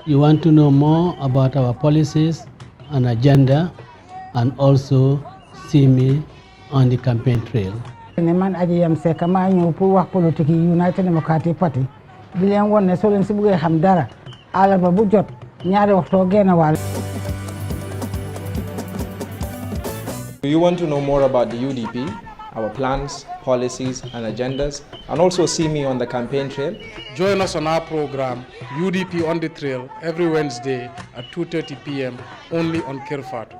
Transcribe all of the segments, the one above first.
You want to know more about our policies and agenda, and also see me on the campaign trail. Man aji yam seka ma ñew pour wax politique United Democratic Party di leen won ne so leen ci bëggee xam dara àllarba bu jot ñaari waxtu genn wàll. You want to know more about the UDP, our plans, policies and agendas, and also see me on the campaign trail? Join us on our program, UDP on the Trail, every Wednesday at 2:30 p.m. only on Kerr Fatou.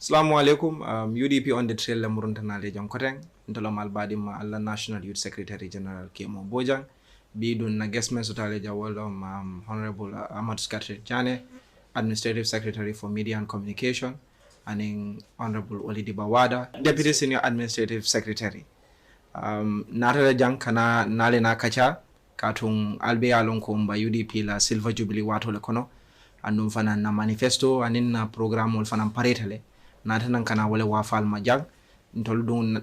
Assalamu alaikum. UDP on the trail la muruntana le jang koteng ntolom albadi ma alla National Youth Secretary General Kemo Bojang bi dun na guest men sotale jawolom Honorable Ahmad Skater Jane, Administrative Secretary for Media and Communication, and Honorable Olidi Bawada, Deputy Senior Administrative Secretary. Natale jang kana nale na kacha katung albe alon ko mba UDP la Silver Jubilee wato le kono andum fana na manifesto anin na programme ol fana paretale natanan kana wala wafal majang ntol dun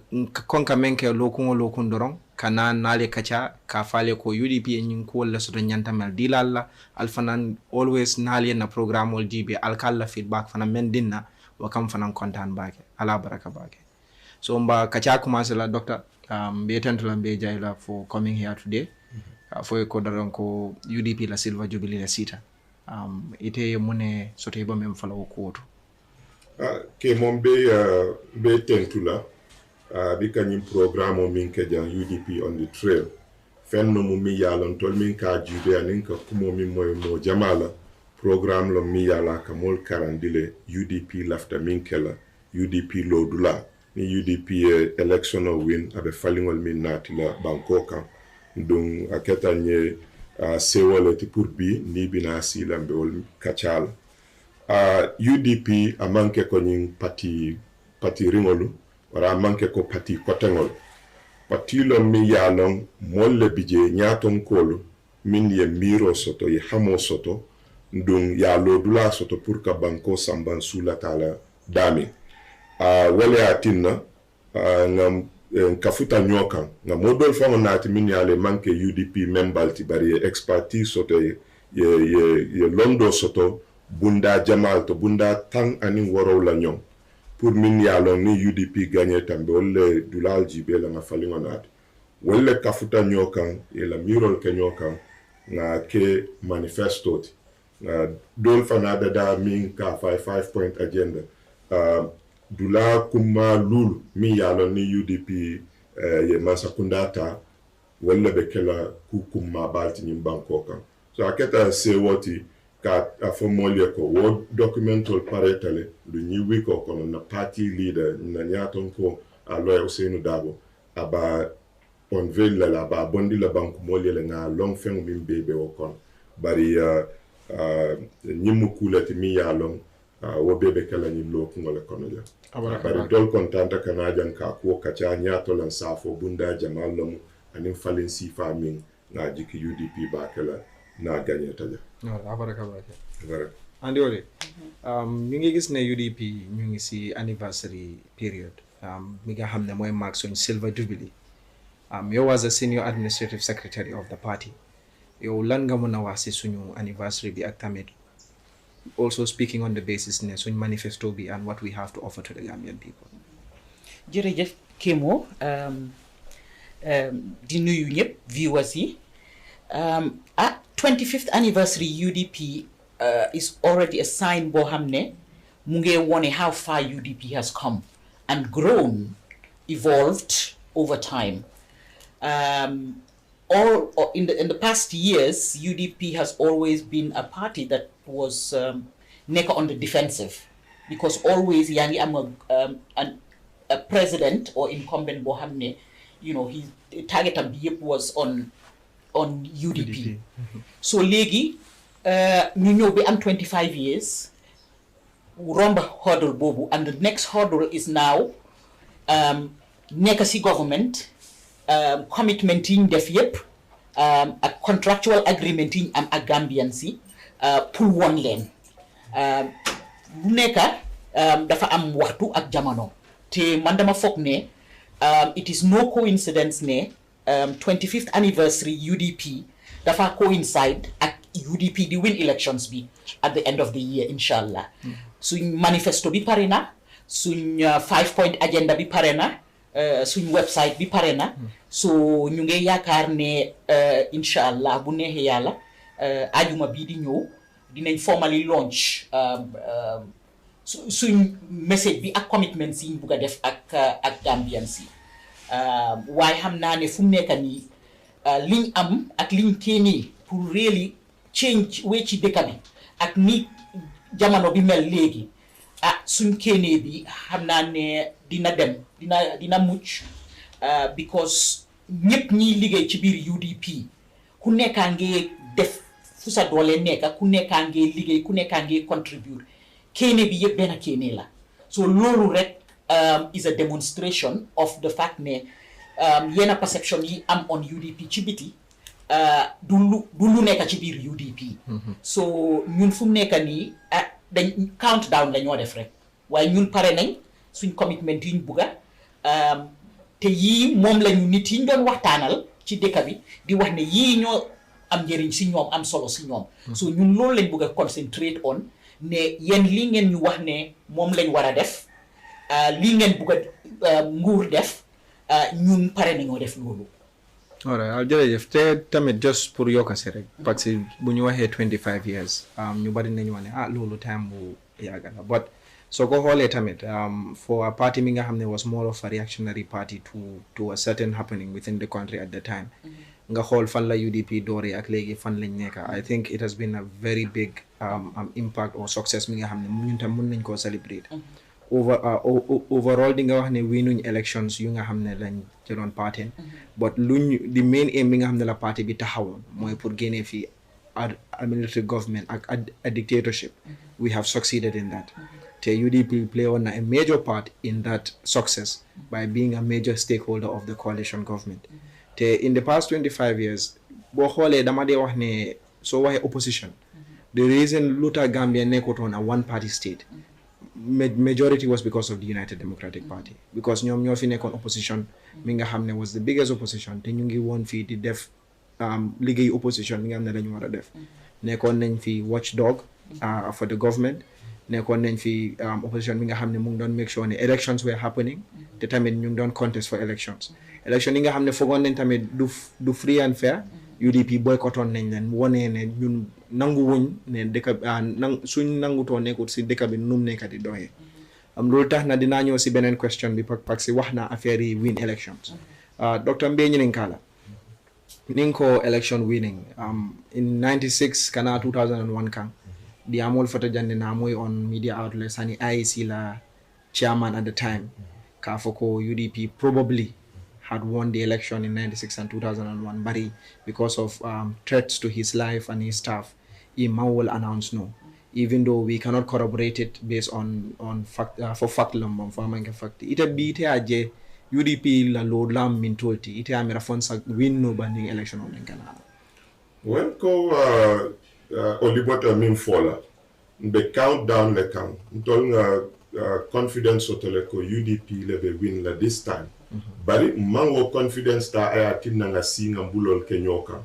konka menke lokun doron kana nale kacha ka fale ko UDP nyin ko wala so nyanta mel dilalla alfanan always nale na programme ol jibe alkalla feedback fana men dinna wa kam fana kontan baake ala baraka baake so mba kacha commencer la doctor be tantula be jayla for coming here today for ko daron ko UDP la Silver Jubilee la sita ite mune soto iba mem fala ko ke mon be tentula bi kanyim programme min ke jan UDP on the trail fenno mu mi yalon tol min ka jude anin ka kumo min moy mo jamala programme lo mi yala ka mol karandile UDP lafta min kala UDP lodula ni UDP election win abe falingol min natila banko kan donc aketa nye sewole ti pour bi ni bina silambe wol kachal UDP amanke ko nyin pati ringolu wara amanke ko pati kotengol pati lo mi yalon molle bije nyaton kolo min ye miro soto ye hamo soto ndung ya lodula soto pour ka banko samban sula tala dami wale atinna ngam kafuta nyoka na modol fa nati min yale manke UDP member ti bari expertise soto ye londo soto bunda jamal to bunda tang ani woro la nyom pour min yalon ni UDP gagner tambe wala dulal jibe la nga falingo nati wala kafuta nyoka ye la mirol ke nyoka na ke manifesto na dol fa na da min ka 5 point agenda dula kuma lulu mi yalon ni UDP ye masakundata wala bekela kukuma balti ni banko kan so aketa se woti ka afomolie ko wo documental paretale lu ni wiko kono na party leader na nyaton ko aloy Ousainou Dabo aba on veille la ba bondi la banko molie le na long fen min bebe o kon bari nyimu kulati mi yalon wo bebe kala ni loku ngole kono ja bari dol kontanta kana jan ka ko kacha nyato lan safo bunda jamal lamu anin falin sifa min na jiki UDP ba kala na gagné taja abaraka andi ole ñu ngi gis ne UDP ñu ngi ci anniversary period mi nga xamne moy mark son Silver Jubilee yow as a senior administrative secretary of the party yow lan nga mëna wax ci suñu anniversary bi ak tamit also speaking on the basis ne suñ manifesto bi and what we have to offer to the Gambian people. Jërëjëf Kemo di nuyu ñëpp viewers yi 25th anniversary UDP is already a sign boo xam ne mu ngi wone how far UDP has come and grown, evolved over time. In the past years, UDP has always been a party that was never on the defensive, because always yangi a president or incumbent bohamne, you know, his target was on UDP. So legi ñu ñëw bi am 25 years romba hurdle bobu, and the next hurdle is now nekk ci government commitment yi ñu def yépp a contractual agreement yi am ak Gambian si pour won leen bu nekka dafa am waxtu ak jamono te man dama foog ne it is no coincidence ne 25th anniversary UDP dafa coincide ak UDP di win elections bi at the end of the year inshallah suñ manifesto bi pare na suñ 5-point agenda bi pare na suñ website bi pare na so ñu ngi yaakaar ne inshallah bu neexee yàlla ajuma bii di ñëw dinañ formally launch suñ message bi ak commitments yi ñu bugg a def ak Gambian si waaye xam naa ne fu mu nekk nii liñ am ak liñ kéenee pour really change ci dëkk bi ak ni jamono bi mel léegi suñ kéenee bi xam naa ne dina dem dina mucc because ñëpp ñiy liggéey ci biir UDP ku nekkaa ngee def fu sa doole nekka ku nekkaa ngee liggéey ku nekkaa ngee contribute kéene bi yëpp benn kéene la so loolu rek is a demonstration of the fact ne yenn perception yi am on UDP ci biti du lu nekk ci biir UDP so ñun fu mu nekk nii dañ countdown la ñoo def rek waaye ñun pare nañ suñ commitment yi ñu bugga te yii moom lañu nit yi ñu doon waxtaanal ci dëkk bi di wax ne yii ñoo am njëriñ si ñoom am solo si ñoom so ñun loolu lañ bugg a concentrate on ne yéen lii ngeen ñu wax ne moom lañ war a def lii ngeen bugg a nguur def ñun pare nañoo def loolu. alright jërëjëf te tamit just pour yokk si rek parce que bu ñu waxee 25 years ñu bari nañu wax ne loolu time bu yàgg la but soo ko xoolee tamit for a party mi nga xam ne was more of a reactionary party to a certain happening within the country at the time nga xool fan la UDP dooree ak léegi fan lañ nekk I think it has been a very big impact or success mi nga xam ne ñun tam mën nañ koo celebrate overall di nga wax ne winuñ elections yu nga xam ne lañ jëloon party but the main aim bi nga xam ne la party bi taxawoon mooy pour génnee fii a military government ak a dictatorship we have succeeded in that te UDP play on a major part in that success by being a major stakeholder of the coalition government te in the past 25 years boo xoolee dama dee wax ne soo waxee opposition the reason lu tax Gambia nekkutoon a one party state majority was because of the United Democratic Party because ñoom ñoo fi nekkoon opposition mi nga xam ne was the biggest opposition te ñu ngi woon fii di def liggéey opposition mi nga xam ne dañu war a def nekkoon nañ fi watchdog for the government nekkoon nañ fi opposition mi nga xam ne mu ngi doon make sure ne elections were happening te tamit ñu ngi doon contest for elections election yi nga xam ne foogoon nañ tamit du free and fair UDP boycottoon nañ leen wonee ne ñun nangu wuñ ne dëkk suñ nangutoo nekkut si dëkk bi num nekk di doxee loolu tax na dinaa ñëw si beneen question bi parce que wax na affaire yi win elections Dr. Mbe Ñininkala ning ko election winning in 96 kana 2001 kan the amol fata jande na moy on media outlets hani IEC la chairman at the time ka foko UDP probably had won the election in 96 and 2001 bari because of threats to his life and his staff he will announce no even though we cannot corroborate it based on fact for fact lambam for manke fact ita bi ite aje UDP la lo lam min tolti ite amira fonsa win no banding election on kana when ko olibota min fola the countdown le count ntol confidence otole ko UDP le be win la this time bari mango confidence ta aya tinna nga singa mbulol ke nyoka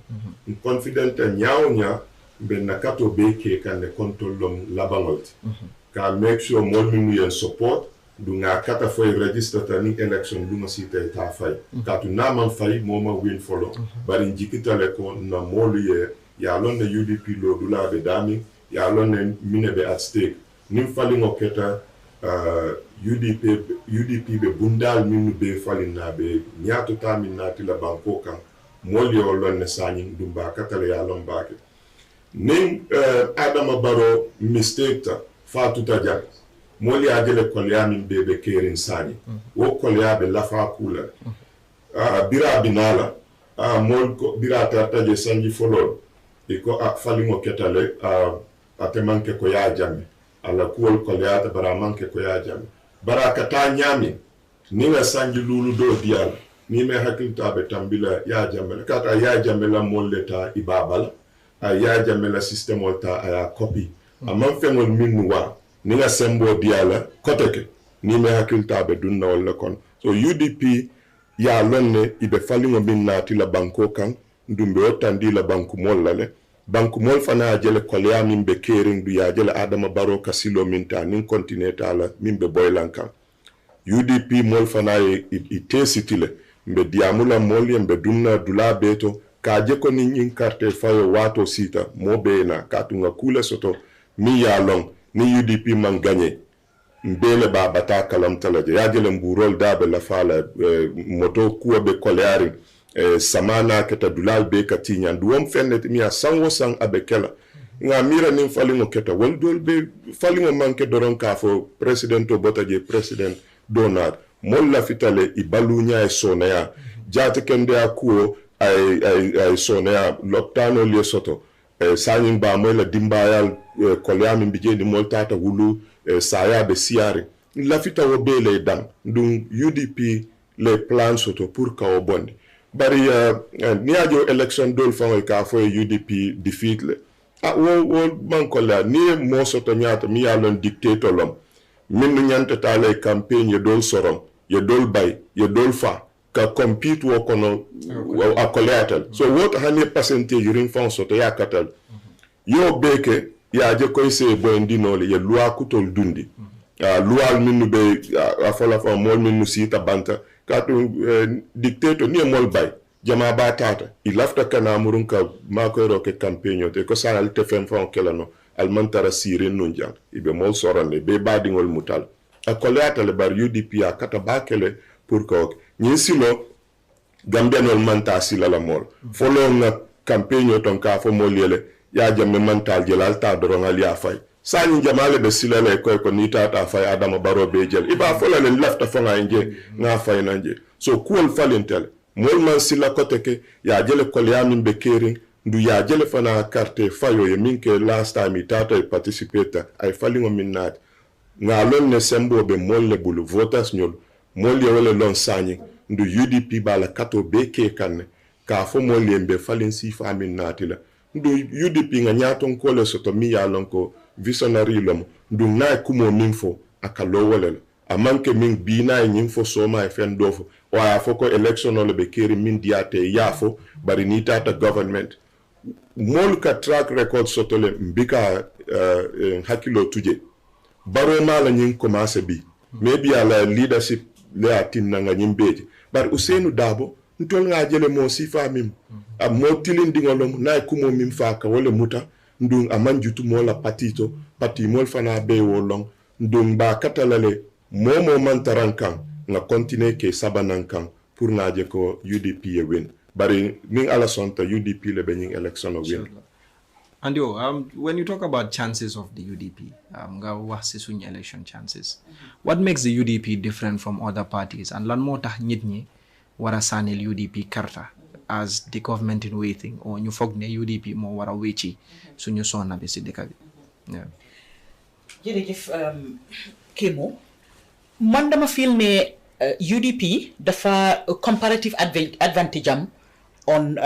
confident nya be nakato be ke kan de kontolom labangolt ka make sure mol mi yen support du nga kata fay register ta ni election du ma site ta fay ka tu na man fay moma win follow bari jikita le ko na molu ye ya lon de UDP lo dula be dami ya lon ne mine be at stake nim fali ngoketa UDP be bundal minu be falina be nyato ta minati la banko kan moli o lon ne sani dumba katale ya lon bake ning Adama Barrow mistake ta Fatou ta moli adele kolya min be kerin sani wo kolya be lafa kula bira binala mol ko bira ta je sanji folol e ko falingo ketale atemanke ko ya jamme ala kuwol kolya ta bara manke ko ya jamme bara kata nyami ni nga sanji lulu do dial ni me hakilta be tambila ya jamela kata ya jamela molleta ibabala ya jamela system volta aya copy amman fengol minnu wa ni nga sembo diala koteke ni me hakilta be dunna wala kon so UDP ya lonne ibe falingo min nati la banko kan ndumbe otandi la banku mollale banku mol fana jele kolya min be kering du ya jele adama baro kasilo minta nin contineta la min be boylankan UDP mol fana e tesitile mbe diamula mol mbe dumna dula beto ka je ko ni nyin carte fayo wato sita mo be na katunga kula soto mi ya long ni UDP man gagné mbele ba bata kalam talaje ya jele mburol dabe la fala moto kuwa be kolyari samana keta dulal be katinya duwom fenne mi a sango sang abekela nga mira nin falingo keta wal dol be falingo manke doron ka fo presidento botaje president donald molla fitale ibalunya e sonaya jate kende akuo ay sonaya loktano le soto sanyin ba mola dimbayal kolyami bije di moltata wulu saya be siare la fita wo be le dam dum UDP le plan soto pour ka o bonde bari ni ajo election dol fango ka fo UDP defeat le wo banko la ni mo soto nyata mi yalon dictator lom min nyanta tale campaign ye dol sorom ye dol bay ye dol fa ka compete wo kono a collateral so what hani percentage ring fan soto ya katal yo beke ya je koy se bondi no le ye loi kutol dundi loi minnu be afola fa mol minnu sita banta katu dictator ni mol bay jama ba tata ilafta kana murun ka mako roke campaign te ko sala te fem fa kelano almantara sire nunjan ibe mol sorane be badingol mutal a collateral bar UDP a kata bakele pour ko nyi silo Gambia no manta sila la mol folo na campaign ton ka fo molele ya jamme mental jelal ta doron ali afay sani jamale be silale ko ni tata fay adama baro be jel iba fola le lafta fanga nje na fay nanje so kuol falintel mol man sila koteke ya jele kolyamin be kering ndu ya jele fana carte fayo ye minke last time tata participate ay falingo minnat ngalon ne sembo be molle bulu voters nyol molle wala lon sani ndu UDP bala kato be ke kanne ka fo molle be falin si famin natila ndu UDP nga nyaton ko le soto mi ya lonko visionary lom ndu na kumo minfo akalo wala amanke min bina nyinfo soma e fen dofo o ya foko election ole be keri min diate yafo bari ni tata government mol ka track record soto le mbika hakilo tuje baro mala nyin commence bi maybe ala leadership le atin nga nyimbeje bar Usenu Dabo ntol nga jele mo sifa mim mo tilin dingolom na kumo mim faka wala muta ndung amanjutu mo la patito pati mol fana be wolong ndung ba katalale momo mantarankan nga continue ke sabanankan pour nga je ko UDP e win bari ning ala sonta UDP le bening election o win. And yo, when you talk about chances of the UDP, election chances, what makes the UDP different from other parties? And lan mo tax nit ñi wara sanel UDP karta as the government in waiting, or ñu fogg ne UDP mo wara wéci suñu sonna bi ci dëkk bi. Jërëjëf Kemo, man dama feel ne UDP dafa comparative advantage am on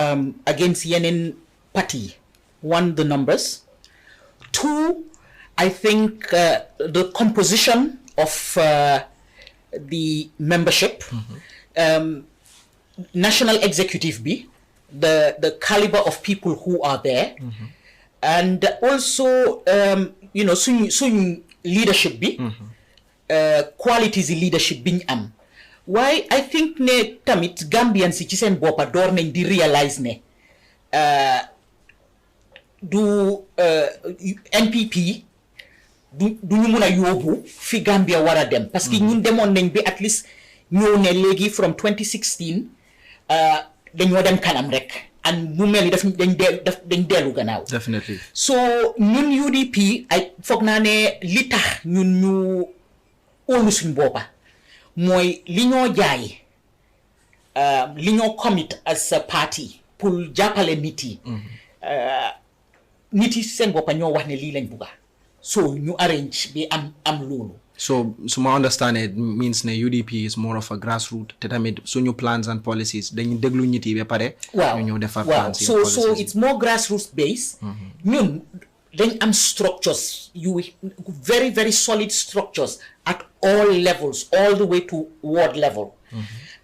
against yeneen party. One, the numbers. Two, I think the composition of the membership, national executive B, the caliber of people who are there, and also, soon leadership B, qualities in leadership being Why I think ne tamit Gambian si ci sen bopa door nañ di realize ne du NPP du ñu mëna yóbbu fi Gambia wara dem parce que ñun demoon nañ bi at least ñëw ne léegi from 2016 dañoo dem kanam rek and mu mel ni dañ dellu gannaaw. Definitely. So ñun UDP ay foog naa ne li tax ñun ñu óolu suñ boppa mooy li ñoo jaay li ñoo commit as a party pour jàppale nit yi. Nit yi seen boppa ñoo wax ne lii lañ bugga so ñu arrange bi am loolu So my understanding it means the UDP is more of a grassroots. Tetamid suñu plans and policies. Dañu déglu ñit yi ba pare. ñu defar plans. So it's more grassroots based. Ñun dañ am structures, very, very solid structures at all levels, all the way to ward level.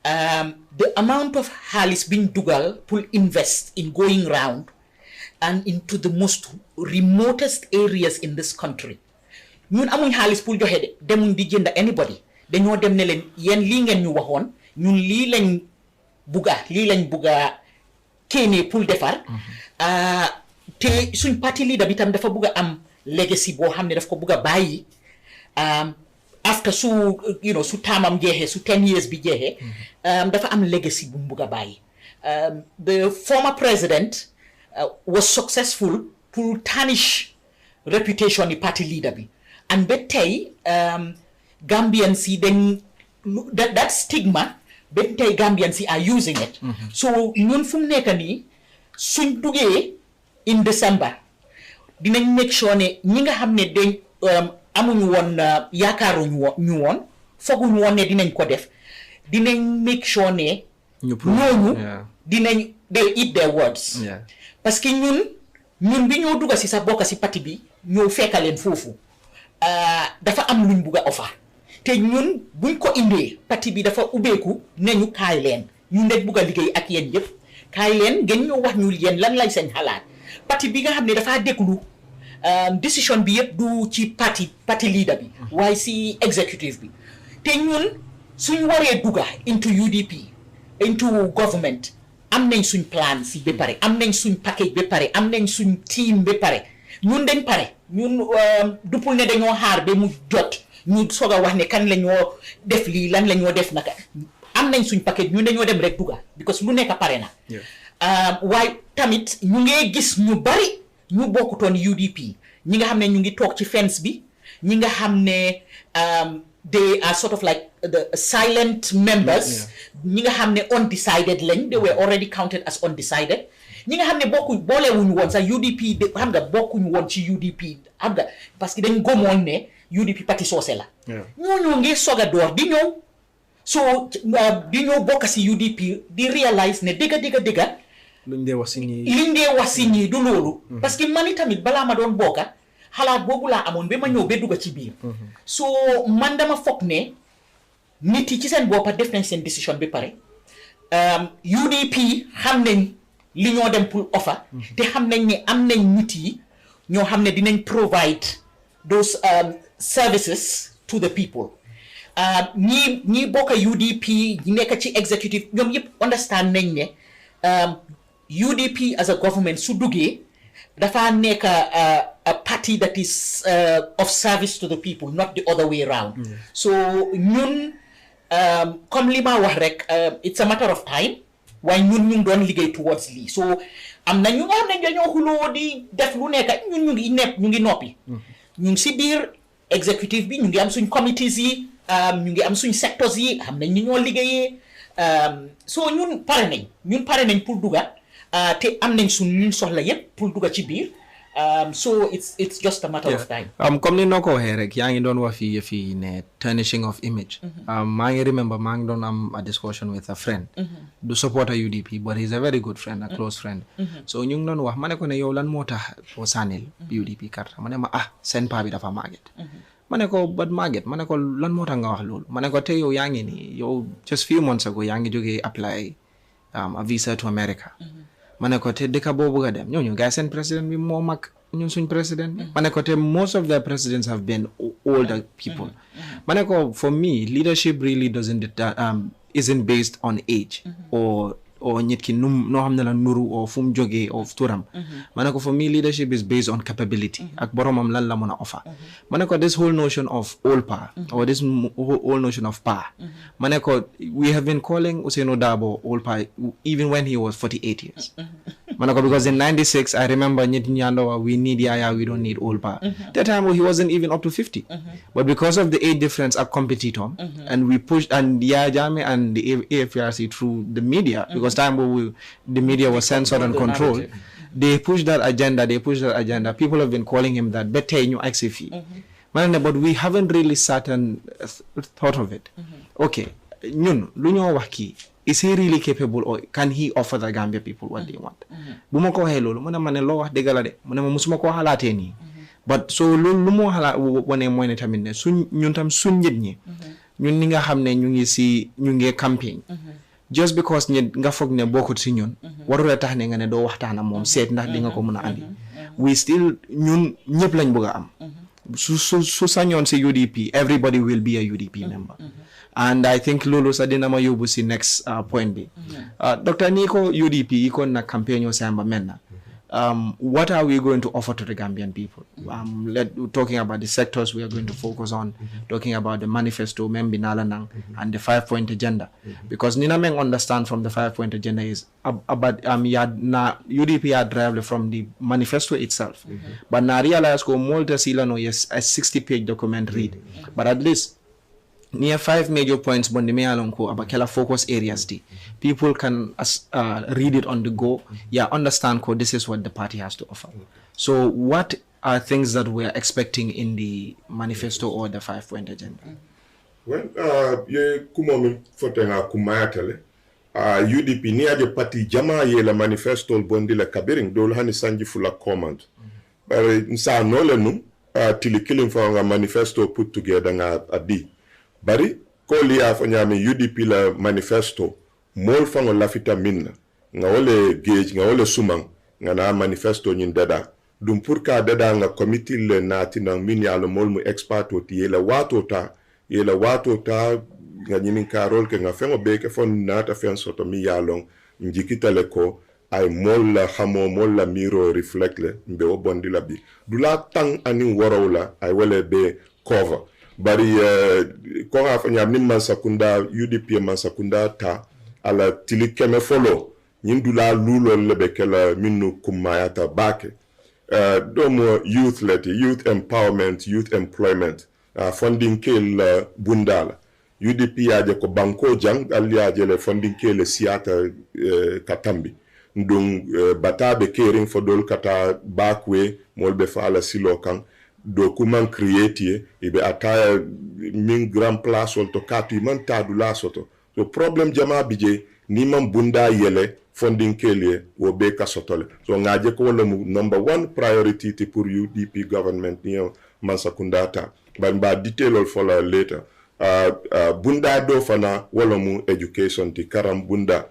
The amount of xaalis biñ dugal pour invest in going round and into the most remotest areas in this country. Ñun amuñ xaalis pour joxe de demuñ di jënd anybody dañoo dem ne leen yéen lii ngeen ñu waxoon ñun lii lañ bugga kéene pour defar te suñ parti leader bi tam dafa bugga am legacy boo xam ne daf ko bugga bàyyi after su taamam jeexee su 10 years bi jeexee dafa am legacy bu mu bugga bàyyi the former president was successful pour tarnish reputation ni party leader bi and ba tey Gambians yi dañ that stigma ba tey Gambians yi are using it. So ñun fu mu nekk nii suñ duggee in December dinañ make sure ne ñi nga xam ne dañ amuñu woon yaakaaruñu ñu woon fooguñu woon ne dinañ ko def dinañ make sure ne ñooñu dinañ they'll eat their words. Parce que ñun bi ñoo dugga si sa bokka si parti bi ñoo fekkaleen foofu dafa am luñ bugga offer te ñun buñ ko indee parti bi dafa ubbeeku ne ñu kaay leen ñun dañ bugga liggéey ak yéen yëpp kaay leen ngeen ñoo wax ñu yéen lan lay seen xalaat parti bi nga xam ne dafa déglu décision bi yëpp du ci parti leader bi waaye si executive bi te ñun suñ waree dugga into UDP into government am nañ suñ plan si ba pare am nañ suñ package ba pare am nañ suñ team ba pare ñun dañ pare ñun dupul ne dañoo xaar ba mu jot ñu soog a wax ne kan la ñoo def lii lan la ñoo def naka am nañ suñ paquet ñun dañoo dem rek dugga because lu nekk pare na waaye tamit ñu ngee gis ñu bari ñu bokkutoon UDP ñi nga xam ne ñu ngi toog ci fence bi ñi nga xam ne they are sort of like the silent members ñi nga xam ne undecided lañ they were already counted as undecided ñi nga xam ne boolewuñu woon sax UDP xam nga bokkuñu woon ci UDP xam nga parce que dañ gomoon ne UDP parti soose la ñooñu ngi soog a door di ñëw so di ñëw bokk si UDP di realize ne dëgga liñ dee wax si ñii du loolu parce que man tamit balaa ma doon bokka xalaat boobu laa amoon ba ma ñëw ba dugga ci biir so man dama foog ne nit yi ci seen boppa def nañ seen décision bi pare UDP xam nañ li ñoo dem pour offer te xam nañ ne am nañ nit yi ñoo xam ne dinañ provide those services to the people ñi bokk UDP ñi nekk ci executive ñoom yëpp understand nañ ne UDP as a government su duggee dafa nekk a party that is of service to the people not the other way around so ñun comme li ma wax rek it's a matter of time waaye ñun ñu ngi doon liggéey towards lii so am na ñu nga xam ne dañoo xuloo di def lu nekk ñun ñu ngi noppi ñu ngi si biir executive bi ñu ngi am suñ committees yi ñu ngi am suñ sectors yi xam nañ ni ñoo liggéeyee so ñun pare nañ pour dugga te am nañ suñ luñ soxla yépp pour dugga ci biir so it's just a matter of time. Comme ni noo ko waxee rek yaa ngi doon wax fii ne tarnishing of image. maa ngi remember maa ngi doon am a discussion with a friend. du supporter UDP but he's a very good friend a close friend. so ñu ngi doon wax ma ne ko ne yow lan moo tax boo sànnil UDP carte ma ne ma seen paa bi dafa màgget. ma ne ko but màgget ma ne ko lan moo tax nga wax loolu ma ne ko te yow yaa ngi nii yow just few months ago yaa ngi jógee apply a visa to America. ma ne ko te dëkk boobu nga dem ñooñu gars seen président bi moo mag ñun suñ président bi ma ne ko te most of their presidents have been older people ma ne ko for me leadership really isn't based on age or nit ki noo xam ne la nuru o fu mu jógee o turam ma ne ko for me leadership is based on capability ak boromam lan la mën a offer ma ne ko this whole notion of old power or this whole notion of power ma ne ko we have been calling Ousainou Darboe old power even when he was 48 years ma ne ko because in 96 I remember ñit ñandowa we need Yaya we don't need old power that time he wasn't even up to 50 but because of the age difference ak competitor and we pushed and Yaya Jammeh and the AFRC through the media because time where the media was censored and controlled they pushed that agenda people have been calling him that bete ñu agsi fii but we haven't really sat and thought of it. Okay, ñun lu ñoo wax kii, is he really capable or can he offer the Gambia people what they want? Bu ma ko waxee loolu mu ne ma ne loo wax dëgg la de mu ne ma musuma koo xalaatee nii. But so loolu lu moo xalaat wane mooy ne tamit ne ñun tam suñ nit ñi ñun ñi nga xam ne ñu ngi campagne just because nga foog ne bokkut si ñun warula tax ne nga ne doo waxtaan ak moom seet ndax di nga ko mën a andi we still ñun ñëpp lañ bëgg a am su sañoon si UDP everybody will be a UDP member and I think loolu sax dina ma yóbbu si next point bi docteur ni ko UDP yi ko na campagne o samba menna what are we going to offer to the Gambian people? Talking about the sectors we are going to focus on, talking about the manifesto, and the 5-point agenda. Because Nina Meng understand from the 5-point agenda is about UDP are derived from the manifesto itself. But now realize go Malta Silano is a 60-page document read. But at least near 5 major points but about kela focus areas people can read it on the go understand this is what the party has to offer. So what are things that we are expecting in the manifesto or the 5-point agenda? Well ye kumomi fotenga kumayatele UDP ni aje party jama ye la manifesto bondi la kabiring dol hani sanji fula command but nsa nole nu tili killing for a manifesto put together nga adi bari ko liya fo nyami UDP la manifesto mol fango lafita minna nga wole gauge nga wole sumang nga na manifesto nyin dada dum pour ka dada nga committee le nati na min ya lo mol mu expert oti yela wato ta nga nyin karol ke nga fengo beke fon nata fen soto mi ya long njikita le ko ay mol la xamo mol la miro reflect le mbe o bondi la bi dula tang ani worawla ay wole be cover bari ko nga fa nyam nim man sakunda UDP man sakunda ta ala tili keme folo nyindula lulo lebe kala minu kumayata bake domo youth empowerment, youth employment funding kel bundala UDP aje ko banko jang ali aje le funding kel siata katambi ndung batabe caring for dol kata bakwe molbe fala silo kan document create ibe ataya min grand place to katu man tadu la soto so problem jama bije ni man bunda yele funding kele wo be ka sotole so ngaje ko wala mu number 1 priority ti pour UDP government ni man sakundata ba detail for later bunda do fana wala mu education ti karam bunda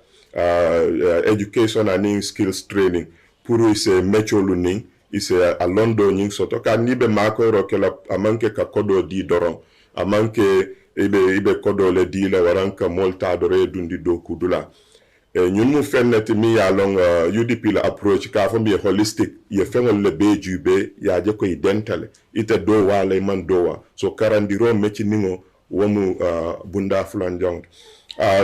education and skills training pour ise mecho learning ise a londo nying soto ka nibe mako rokela amanke ka kodo di doron amanke ibe kodo le di la waranka molta dore dundi do kudula ñun mu fennati mi ya long UDP la approach ka fo bi holistic ye fengol le be jube ya je ko identale ite do wala man dowa so karandiro mechi ningo womu bunda fulan jong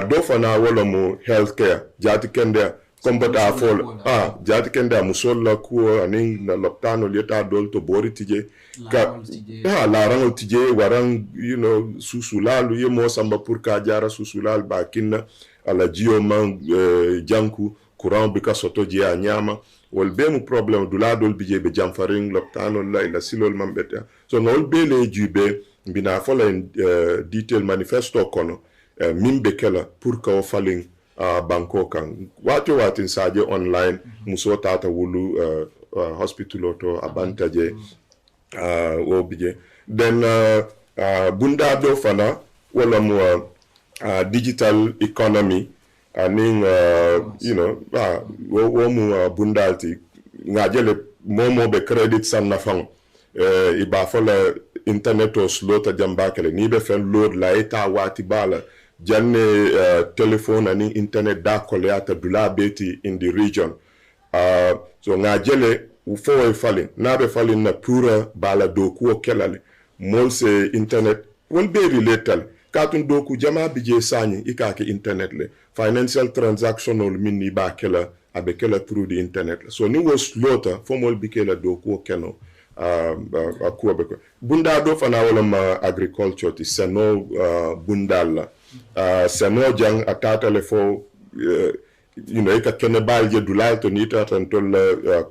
do fana wala mu healthcare jati kende kombata fol jati kende musolla ko anin na loptano leta dol to bori tije ka la rango tije warang susulalu ye mo samba pour ka jara susulal ba kinna ala jio man janku courant bi ka soto je a nyama wol be mu problem du la dol bije be jamfaring loptano la ila silol mambeta so ngol be le jube bina fola detail manifesto kono mimbe kala pour ka o falling banko kan wati saje online muso tata wulu hospital auto abantaje obije then bunda do fana wala mu digital economy aning wo mu bundalti ngajele momo be credit san na fang iba fola internet o slota jambakele ni be fen load la eta wati bala janne telephone and internet da koleata dula beti in the region so ngajele ufo falling na be falling na pura bala doku o kelale molse internet won be related katun doku jama bije sani ikake internet le financial transactional minni ba kela abe kela through the internet so ni was slota formol bikela doku o keno akuwa bunda do fana wala ma agriculture ti seno bundala seno jang atata le fo ika kene balje dulal to nita tan tol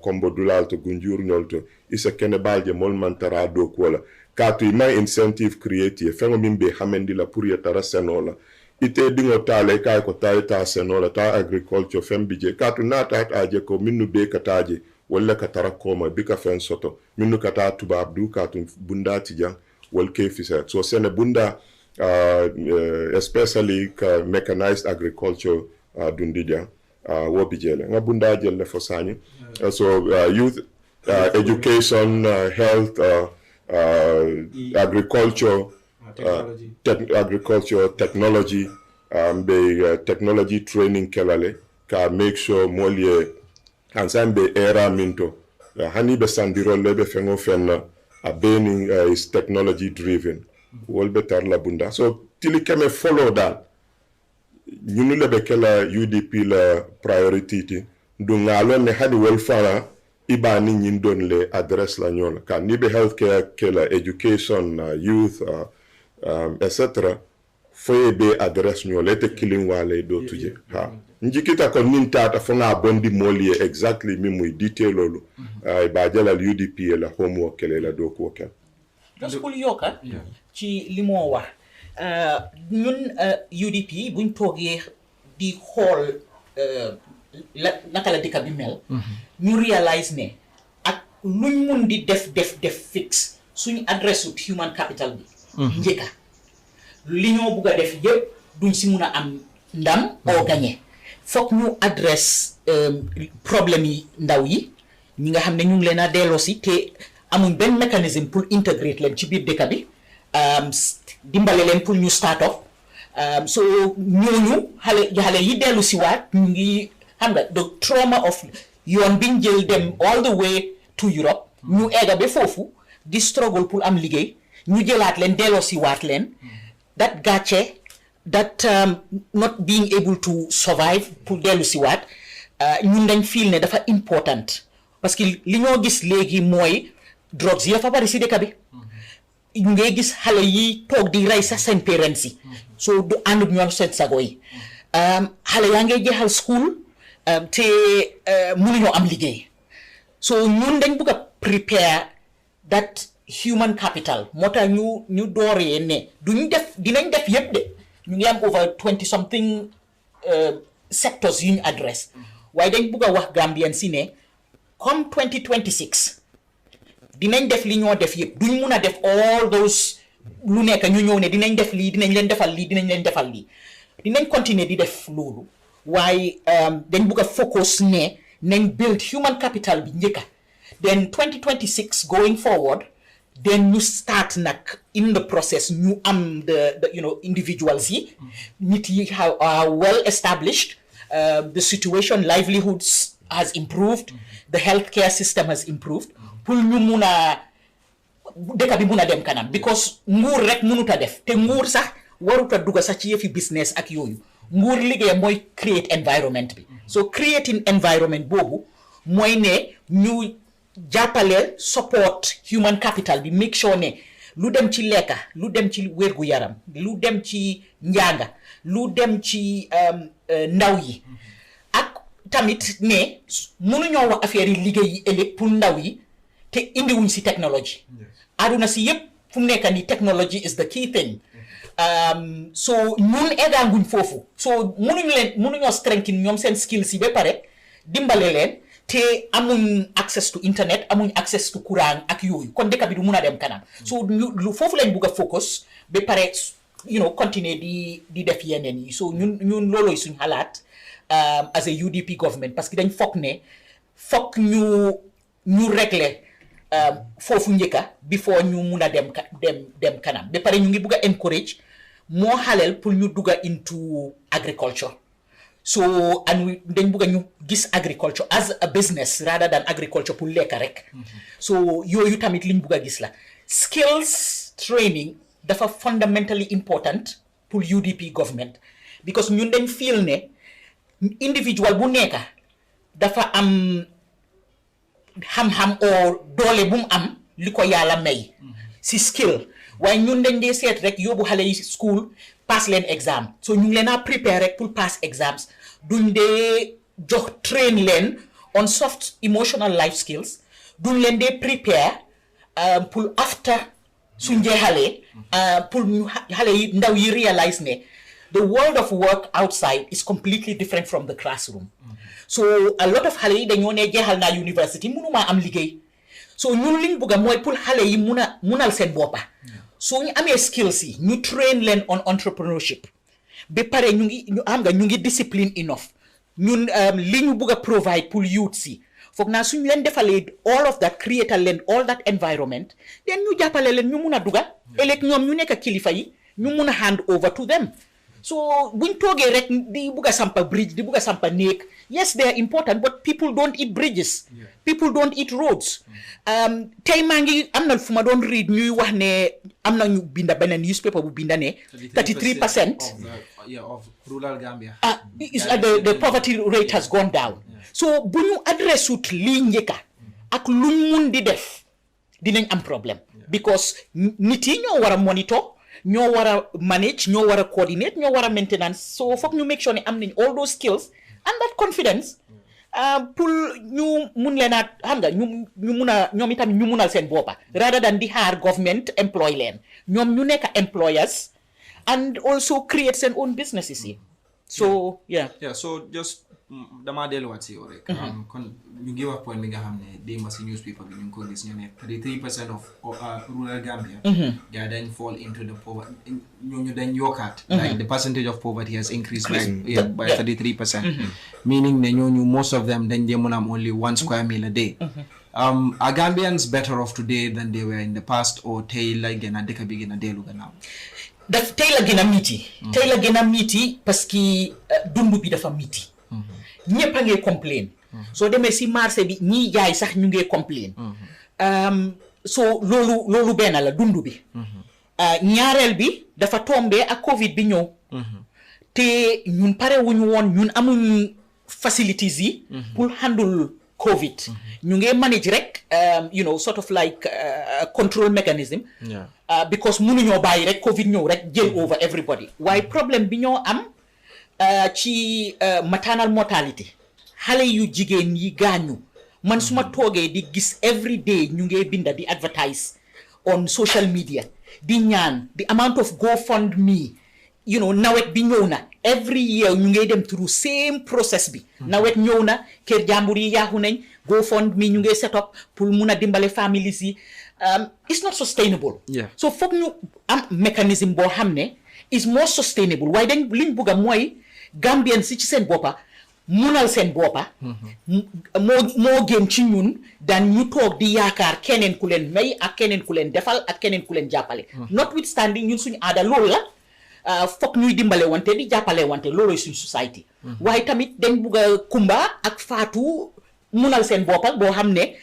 kombo dulal to gunjur nyolto isa kene balje mol mantara do kola katu ima incentive create fengo mimbe hamendi la pour yetara senola ite dingo tale kay ko ta senola ta agriculture fembije katu nata aje ko minnu be kataje wala katara koma bika fen soto minnu kata tubab du katu bunda tijang wal kefisa so sene bunda especially mechanized agriculture dundija wobijele nga bunda jelle fosani so youth education health agriculture agriculture technology technology training kelale ka make sure molie ansambe era minto hani be sandiro lebe fengo fenna a being is technology driven wolbe tarla bunda so tili keme follow that ñunu lebe kala UDP la priority ti du ngalo ne hadi wol fara ibani ñin don le address la ñola ka ni be healthcare kala education youth etc foye be address ñola te killing wale do tuje ha njikita ko nin tata fo nga bondi molie exactly mi muy detail lolu ba jala UDP la homework kele la do ko ken just pour yoka ci limo wax ñun UDP buñ toogee di xool naka la dëkk bi mel ñu réalise ne ak luñ mun di def fix suñu adresse ut human capital bi njëkka li ñoo bugg a def yëpp duñ si mun a am ndam oo gagné foog ñu adresse problème yi ndaw yi ñi nga xam ne ñu ngi leen a delloosi te amuñ benn mécanisme pour intégrer leen ci biir dëkk bi dimbale leen pour ñu start off so ñooñu xale yi dellu si waat ñu ngi xam nga the trauma of yoon biñ jël dem all the way to Europe ñu egga ba foofu di struggle pour am liggéey ñu jëlaat leen delloo si waat leen that gàcce that not being able to survive pour dellu si waat ñun dañ feel ne dafa important parce que li ñoo gis léegi mooy drugs yi dafa bari si dëkk bi ñu ngay gis xale yi toog di rey sax seen parents yi so du ànd ñoo seen sago yi xale yaa ngay jeexal school te mënuñoo am liggéey so ñun dañ bëgg a prepare that human capital moo tax ñu dooree ne dinañ def yëpp de ñu ngi am over 20 something sectors yu ñu adresse waaye dañ bëgg a wax Gambien si ne comme 2026 dinañ def li ñoo def yëpp duñ mun a def all those lu nekk ñu ñëw ne dinañ def lii dinañ leen defal lii dinañ leen defal lii dinañ continuer di def loolu waaye dañ bëgg a focus ne nañ build human capital bi njëkka then 2026 going forward then ñu start nag in the process ñu am the individuals yi nit yi are well established the situation livelihoods has improved the healthcare system has improved pour ñu mun a dëkk bi mun a dem kanam because nguur rek mënut a def te nguur sax warut a dugg sax ci yëfi business ak yooyu nguur liggéey mooy create environment bi so creating environment boobu mooy ne ñu jàppale support human capital bi make sure ne lu dem ci lekka lu dem ci wérgu yaram lu dem ci njànga lu dem ci ndaw yi ak tamit ne mënuñoo wax affaire yi liggéey yi ëllëg pour ndaw yi te indiwuñ si technology aduna si yëpp fu mu nekk nii technology is the key thing so ñun eggaanguñ foofu so mënuñoo strengthen ñoom seen skills yi ba pare dimbale leen te amuñ access to internet amuñ access to courant ak yooyu kon dëkk bi du mun a dem kanam so lu foofu lañ bugg a focus ba pare continuer di def yeneen yi so ñun loolooy suñ xalaat as a UDP government parce que dañ foog ne foog ñu régler foofu njëkka before ñu mun a dem kanam ba pare ñu ngi bugg a encourage moo xaleel pour ñu dugga into agriculture so dañ bugg a ñu gis agriculture as a business rather than agriculture pour lekka rek so yooyu tamit liñ bugg a gis la skills training dafa fundamentally important pour UDP government because ñun dañ feel ne individual bu nekka dafa am xam-xam oo doole bu mu am li ko yàlla may si skill waaye ñun dañ dee seet rek yóbbu xale yi school pass leen exam so ñu ngi leen a prepare rek pour pass exams duñ dee jox train leen on soft emotional life skills duñ leen dee prepare pour after suñ jeexalee pour ñu xale yi ndaw yi realize ne the world of work outside is completely different from the classroom. So a lot of xale yi dañoo ne jeexal naa university mënumaa am liggéey so ñun liñ bëgg mooy pour xale yi munal seen boppa so ñu amee skills yi ñu train leen on entrepreneurship ba pare ñu ngi discipline enough ñun li ñu bëgg a provide pour youth si foog naa suñu leen defalee all of that create leen all that environment then ñu jàppale leen ñu mun a duga ëllëg ñoom ñu nekk kilifa yi ñu mun a hand over to them so buñ toogee rek di bugg a sampa bridge di bugg a sampa néeg yes they are important but people don't eat bridges people don't eat roads tey maa ngi am na fu ma doon read ñuy wax ne am na ñu binda beneen newspaper bu binda ne 33% of rural Gambia the poverty rate has gone down so bu ñu adresse wut lii njëkka ak luñ mun di def dinañ am problème because nit yi ñoo war a monitor ñoo war a manage ñoo war a coordinate ñoo war a maintenance so foog ñu make sure ne am nañ all those skills and that confidence pour ñu mun leen a xam nga ñu mun a ñoom itam ñu munal seen boppa rather than di xaar government employ leen ñoom ñu nekk employers and also create seen own businesses yi so yeah so just dama delluwaat si yow rek kon ñu ngi wax point bi nga xam ne démb si newspaper bi ñu ngi ko gis ñu ne 33% of rural Gambia gaa dañ fall into the poverty ñooñu dañ yokkaat like the percentage of poverty has increased by 33% meaning ne ñooñu most of them dañ dee mën a am only 1 square meal a day are Gambians better off today than they were in the past or tey la gën a dëkk bi gën a dellu gannaaw tey la gën a miiti parce que dund bi dafa miiti ñëpp a ngi complain soo demee si marché bi ñiy jaay sax ñu ngi complain so loolu benn la dund bi ñaareel bi dafa tombé ak Covid bi ñëw te ñun pare wuñu woon ñun amuñ facilities yi pour handle Covid ñu ngi manage rek sort of like control mechanism because mënuñoo bàyyi rek Covid ñëw rek jël over everybody waaye problème bi ñoo am ci maternal mortality xale yu jigéen yi gaañu man suma toogee di gis every day ñu ngi binda di advertise on social media di ñaan the amount of GoFundMe nawet bi ñëw na every year ñu ngi dem through same process bi nawet ñëw na kër jàmbur yi yaaxu nañ GoFundMe ñu ngi set up pour mun a dimbale families yi it's not sustainable so foog ñu am mécanisme boo xam ne is more sustainable waaye dañ liñ bugg a mooy Gambian si ci seen boppa munal seen boppa moo gën ci ñun daan ñu toog di yaakaar keneen ku leen may ak keneen ku leen defal ak keneen ku leen jàppale notwithstanding ñun suñu aada loolu la foog ñuy dimbale wante di jàppale wante looloy suñu society waaye tamit dañ bugg a Kumba ak Fatou munal seen boppa boo xam ne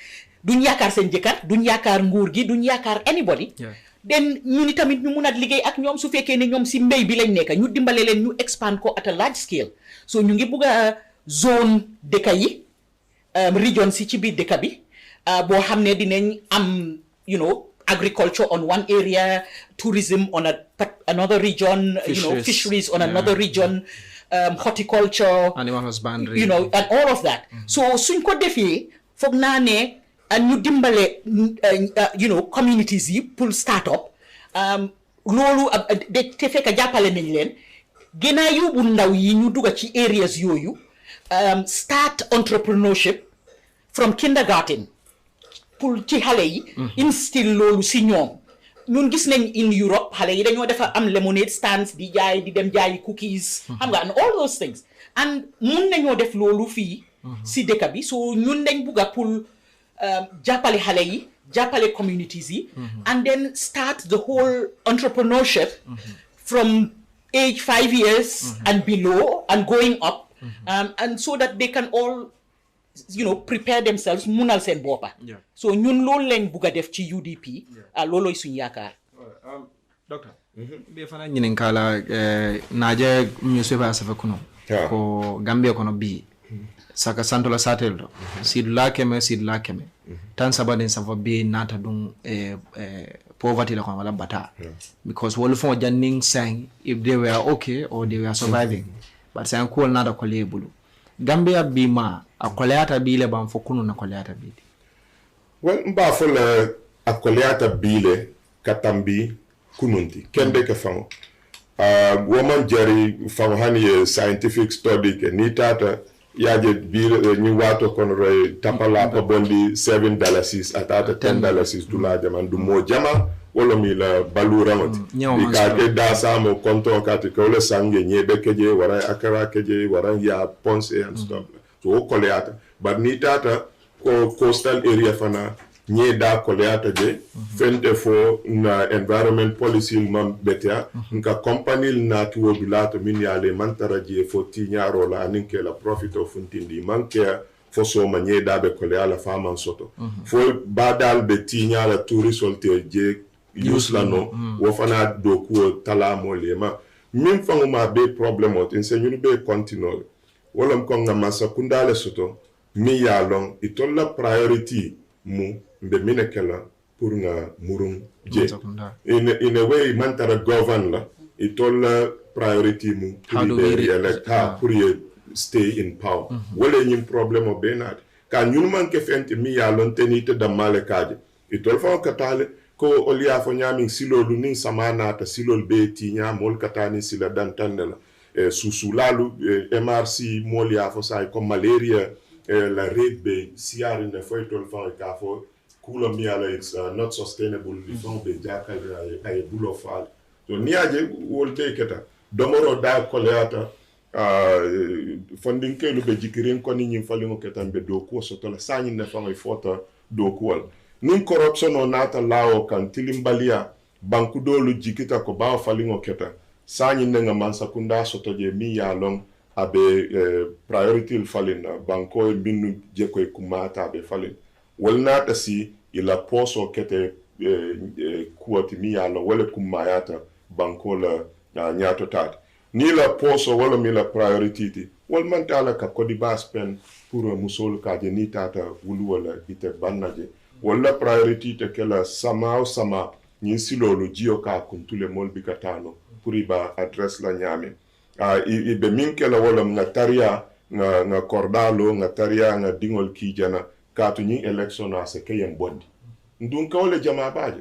duñ yaakaar seen jëkkër duñ yaakaar nguur gi duñ yaakaar anybody den ñu ni tamit ñu mun a liggéey ak ñoom su fekkee ne ñoom si mbéy bi lañ nekk ñu dimbale leen ñu expand ko at a large scale so ñu ngi bugg a zone dëkka yi region si ci biir dëkka bi boo xam ne dinañ am agriculture on one area tourism on another region fisheries on another region horticulture animal husbandry and all of that so suñ ko defee foog naa ne ñu dimbale communities yi pour start up loolu te fekk jàppale nañ leen gën a yóbbu ndaw yi ñu dugg ci areas yooyu start entrepreneurship from kindergarten pour ci xale yi instill loolu si ñoom ñun gis nañ in Europe xale yi dañoo defa am lemonade stands di jaay di dem jaayi cookies xam nga and all those things and mun nañoo def loolu fii si dëkk bi so ñun dañ bugga pour jàppale xale yi jàppale communities yi and then start the whole entrepreneurship from age 5 years and below and going up and so that they can all prepare themselves munal seen boppa so ñun loolu lañ bugg a def ci UDP loolooy suñu yaakaar docteur be fana ñinin kala naje newspaper safa kuno ko Gambia kono bi saka santola sateldo sidla keme tan sabadin safa be nata dum poverty la wala bata because wol fon janning sang if they were okay or they were surviving but sang ko nada ko lebulu Gambia bi ma akoleata bi le ban fo kunu na koleata bi well mba fo le akoleata bi le katambi kununti kende ke fango woman jari fango hani scientific study ke ni tata yaje bir ni wato kon roy tapala pa bondi $7 atata $10 dula jaman du mo jama wala mi la balura moti ka ke da samo konto kati ko le sange nyebe keje wara akara keje wara ya ponce and stuff so koleata but ni tata ko coastal area fana nye da koleata je fente fo na environment policy mam betia nka company na tuwo bilato min yale mantara je fo ti nyaro la ninke la profit of untindi manke fo so ma nye da be koleala faman soto fo badal be ti nyala tourist solte je yusla no wo fana do ko tala mo lema min fangu ma be problem ot insenyunu be continue wala ko ngama sakundale soto mi yalong itolla priority mu mbe minekela pour nga murung je in a way mantara govern la itolla priority mu pour the elect pour stay in power wala nyim problem o benat ka nyun man ke fenti mi yalon tenite da male kaje itol fa katale ko olia fo nyaming silolu nin samana ta silol be ti nyamol katani sila dan tandela susulalu MRC molia fo sai comme malaria la red be siari ne foi tol fa ka fo kula mi ala it's not sustainable ifon be jakal ay bulo fal so niaje wolde keta domoro da koleata funding ke lu be jikirin ko ni nyim falingo keta be do ko soto la sanyi ne fa fota do ko nin corruption o nata lao kan tilimbalia banku dolu jikita ko ba falingo keta sanyi ne nga mansa kunda soto je mi ya long abe priority falin banko binu je ko kumata be falin walna tasi ila poso kete kuati mi ya long wala kumayata banko la nyato tat ni la poso wala mi la priority ti wal man tala ka ko di baspen pour musol ka je ni tata wulu wala ite bannaje wala priority te kala sama ni silolu jio ka kuntule mol bikatano pour iba address la nyame ibe minkela wala nga taria nga kordalo nga taria nga dingol kijana katu nyi election na se kayem bondi ndunka wala jama baje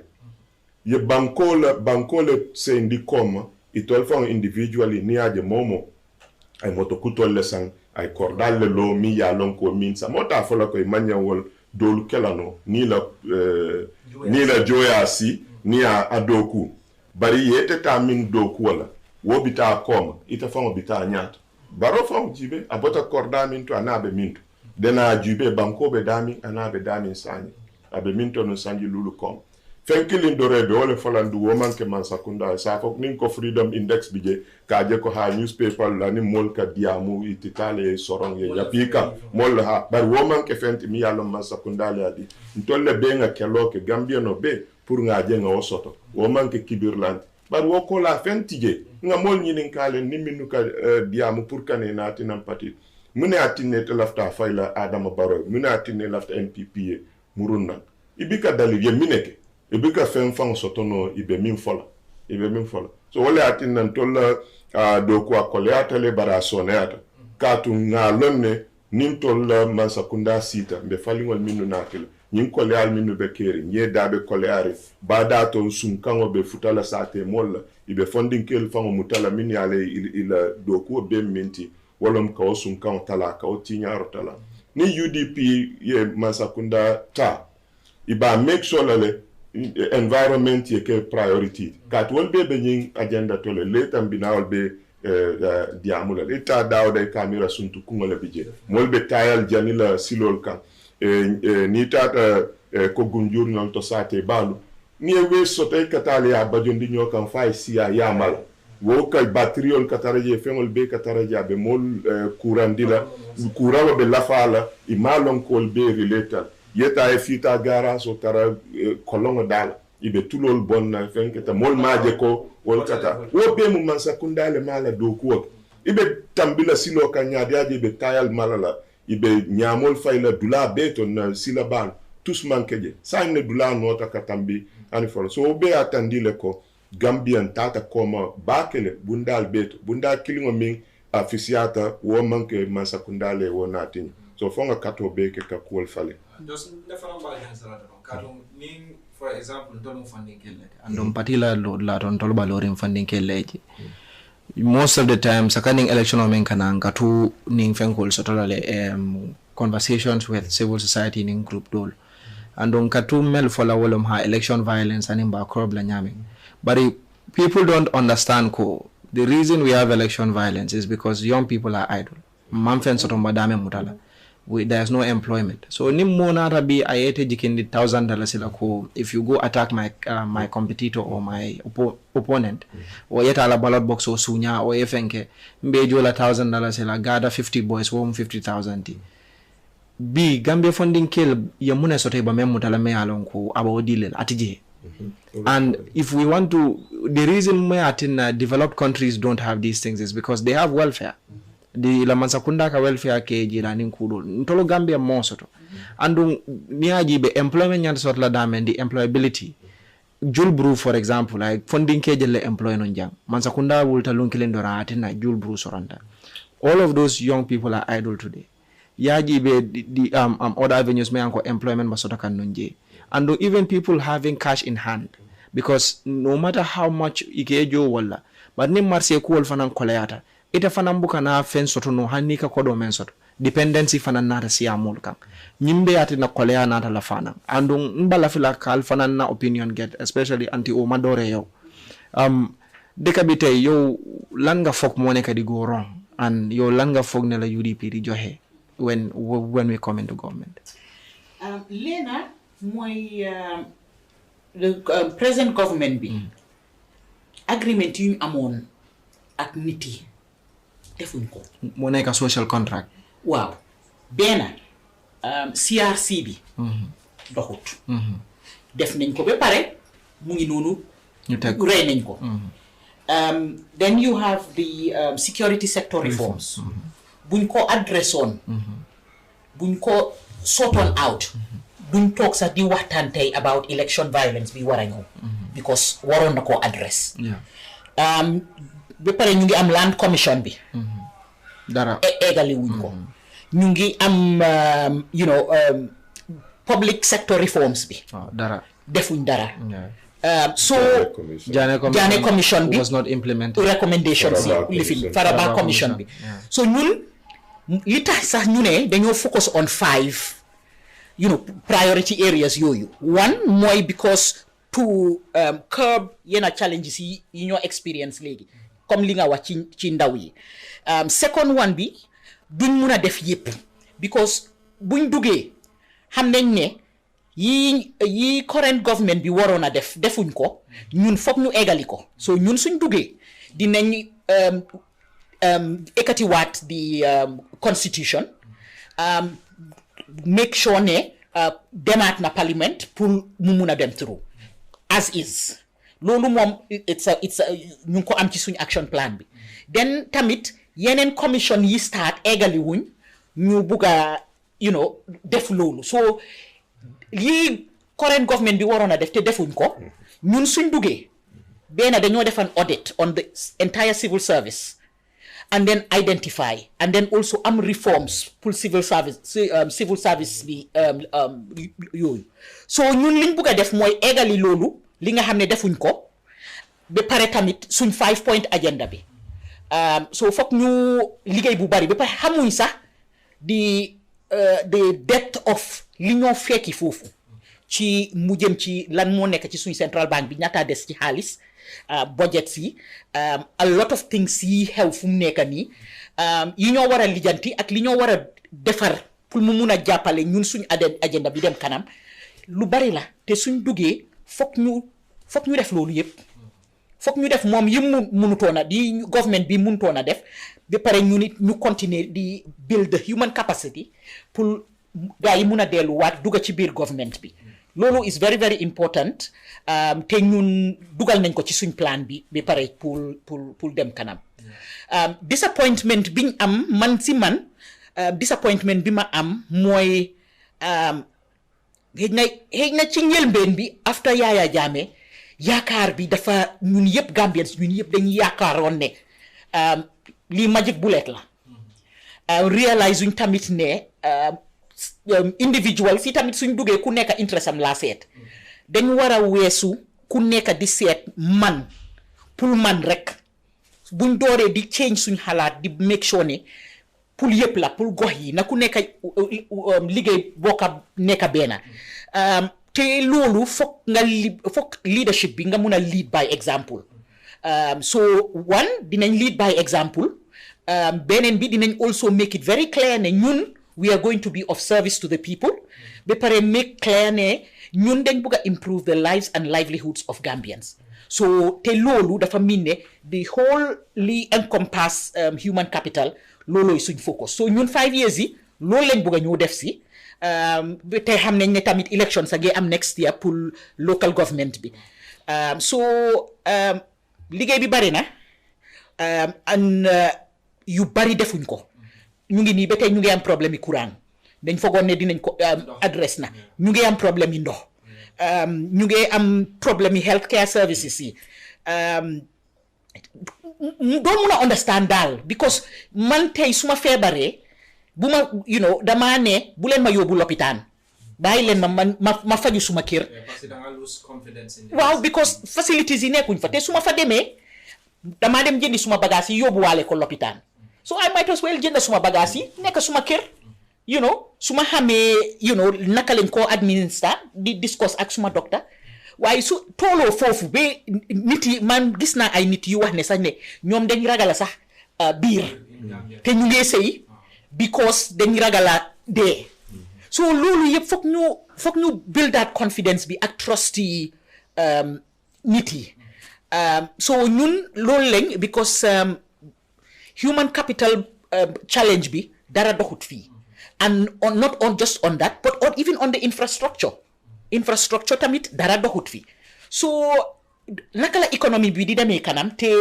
ye bankola se indi koma itol fon individually ni aje momo ay moto kutol le sang ay kordal le lo mi ya lon ko min sa mota fola ko manya wol dolu kelano ni la joya si ni a adoku bari yete ta min doku wala wo bita koma ita famo bita nyata baro famo jibe abota korda min to anabe minto dena jibe banko be dami anabe dami sanyi abe minto no sanyi lulu kom fenkilin dorebe wala falandu wo manke man sakunda sa fok nin ko freedom index bije kaje ko ha newspaper la ni mol ka diamu ititale soron ye yapika mol ha bar wo manke fenti mi yalo man sakunda le adi ntolle be nga keloke Gambia no be pour nga je nga osoto wo manke kibirland bar wo ko la fentije nga mol nyinin kale ni minu ka diamu pour kane na tinam pati mune atine te lafta fayla Adama Barrow mune atine lafta NPP murunna ibika dali ye mineke ibika fen fang sotono ibe min fola so wala atin tolla do ko akoleata le bara sonata katu ngalonne nin tolla man sakunda sita be falingol minu nakil nyin koleal minu be keri nye dabe koleare bada to sum kango be futala sate molla ibe fonding kel fango mutala min yale ila do ko be minti wolom ka sum kango tala ka o tinyaro tala ni UDP ye man sakunda ta iba make sure lale environment ye ke priority kat wol be nyin agenda to le letam binawol be diamula eta dawde camera suntu kungole bije mol be tayal janila silol kan ni tata ko gunjur non to sate balu ni we sote katale ya bajondi nyokan fay siya yamal wo kay batriol kataraje fengol be kataraje be mol kurandila kurawa be lafala imalon kol be related yeta e fita gara so tara kolongo dala ibe tulol bonna fenketa mol maje ko wol kata wo be mu man sakundale mala do ko ibe tambila silo kanyadiaje be tayal malala ibe nyamol fayla dula beton na silabal tous mankeje sayne dula nota katambi ani folo so be atandile ko Gambian tata koma bakele bundal beto bundal kilingo min afisiata wo manke man sakundale wo natin so fonga kato be ke ka kuol fale just nefaram bal hen salata kato ning For example, don't funding kelle. And partila la ton tolba lorin funding kelle. Most of the time, seconding election o men kananga tu ning fenkol sotolale conversations with civil society ning group dol. And on katu mel fola wolom ha election violence and imba korb la nyame. But people don't understand ko. The reason we have election violence is because young people are idle. Mamfen soto madame mutala. There's no employment. So nimona rabi ayete jikindi $1,000 sila ko if you go attack my competitor or my opponent or yet ala ballot box or sunya or efenke mbejo la $1,000 sila gather 50 boys home 50,000. B Gambia funding kill yamuna soto iba memutala me alon ko aba odile atije. And if we want to, the reason why in developed countries don't have these things is because they have welfare. The la mansakunda ka welfare ke jila ninkudo ntolo Gambia mosoto andu niaji be employment nyanta sort la dame the employability julbru for example like funding ke jelle employ non jang mansakunda wulta lunkile ndora atina julbru soranta. All of those young people are idle today. Yaji be the other avenues me anko employment masota kan nonje. And even people having cash in hand, because no matter how much ikejo wala, but ni marse kuol fanan koleata, ita fanan buka na fen soto no hanika kodo men soto, dependency fanan nata siya mulkang. Nyimbe ati na kolea nata la fanan. Andung mbala fila kal fanan na opinion get, especially anti o madore yo. Dekabite yo langa fok moneka di go wrong, and yo langa fok nela UDP di johe when we come into government. Lena, the present government be agreement you amon ak niti defuñ ko mo nek social contract waaw bena CRC bi doxut def nañ ko ba pare mu ngi nonu ñu tek rey nañ ko then you have the security sector reforms buñ ko address on buñ ko sort on out duñ talk sa di waxtaan tey about election violence bi war a ñëw because waroon na ko address ba pare ñu ngi am land commission bi dara egali wuñ ko ñu ngi am public sector reforms bi dara defuñ dara so Jane commission bi was not implemented recommendations yi lifin Faraba commission bi so ñun li tax sax ñu ne dañoo focus on 5 priority areas yoyu. One, more because to curb challenges yi ñoo experience legi comme li nga wax ci ndaw yi. Second one bi duñ mëna def yépp because buñ duggé xam nañ ne yi current government bi warona defuñ ko ñun fokk ñu égali ko so ñun suñ duggé dinañ ekati wat the constitution make sure ne demaat na parliament pour mu muna dem through as is lolu mom it's ñu ko am ci suñu action plan bi then tamit yenen commission yi start egali wuñ ñu buga def lolu so li current government bi warona def te defuñ ko ñun suñ duggé bena dañoo def an audit on the entire civil service and then identify and then also reforms pour civil service bi yoyu so ñun liñ bëgg def moy égali lolu li nga xamné defuñ ko be paré tamit suñ 5-point agenda bi so fokk ñu liggéey bu bari be paré xamuñ sax the depth of li ñoo fekki fofu ci mu jëm ci lan mo nekk ci suñ central bank bi ñata des ci xaliss budgets yi a lot of things yi xew fu mu nekk nii yi ñoo war a lijanti ak li ñoo war a defar pour mu mun a jàppale ñun suñ agenda bi dem kanam lu bari la te suñ duggee fokk ñu def loolu yëpp fokk ñu def moom yi munutoon a di government bi munutoon a def ba pare ñu nit ñu continuer di build the human capacity pour gaa yi mun a delluwaat dugga ci biir government bi loolu is very very important te ñun dugal nañ ko ci suñ plan bi ba pare pour dem kanam disappointment biñ am man disappointment bi ma am mooy xëy na ci njëlbeen bi after Yaya Jammeh yaakaar bi dafa ñun yëpp Gambians ñun yëpp dañuy yaakaaroon ne lii magic bullet la realize uñ tamit ne individual si tamit suñ duggee ku nekk interest am laa seet dañ wara weesu ku nekk di seet man pour man rek buñ dooree di change suñ xalaat di make sure ne pour yëpp la pour gox yi na ku nekk liggéey bokka nekk benn te loolu foog leadership bi nga mun a lead by example so one dinañ lead by example beneen bi dinañ also make it very clear ne ñun we are going to be of service to the people ba pare make clear ne ñun dañ bëgg a improve the lives and livelihoods of Gambians so te loolu dafa mean ne the whole li encompass human capital loolooy suñ focus so ñun 5 years yi loolu lañ bëgg a ñëw def si te xam nañ ne tamit election sa am next year pour local government bi so liggéey bi bari na and yu bari defuñ ko ñu ngi nii ba tey ñu ngi am problème yi courant dañ fogoon ne dinañ ko adresse na ñu ngi am problème yi ndox ñu ngi am problème yi health care services yi doo mun a understand daal because man tey su ma feebaree bu ma damaa ne bu leen ma yóbbu lopitaan bàyyi leen ma faju suma kër waaw because facilities yi nekkuñ fa te su ma fa demee damaa dem jëndi suma bagage yi yóbbuwaale ko lopitaan so I might as well jënd suma bagage yi nekk suma kër su ma xamee naka lañ koo administrer di discuss ak suma docteur waaye su tooloo foofu ba nit yi man gis naa ay nit yu wax ne sax ne ñoom dañ ragala sax biir te ñu ngi sëy because dañ ragala dee so loolu yëpp foog ñu build that confidence bi ak trust yi nit yi so ñun loolu lañ because human capital challenge bi dara doxut fii and not just on that but even on the infrastructure tamit dara doxut fii so naka la économie bi di demee kanam te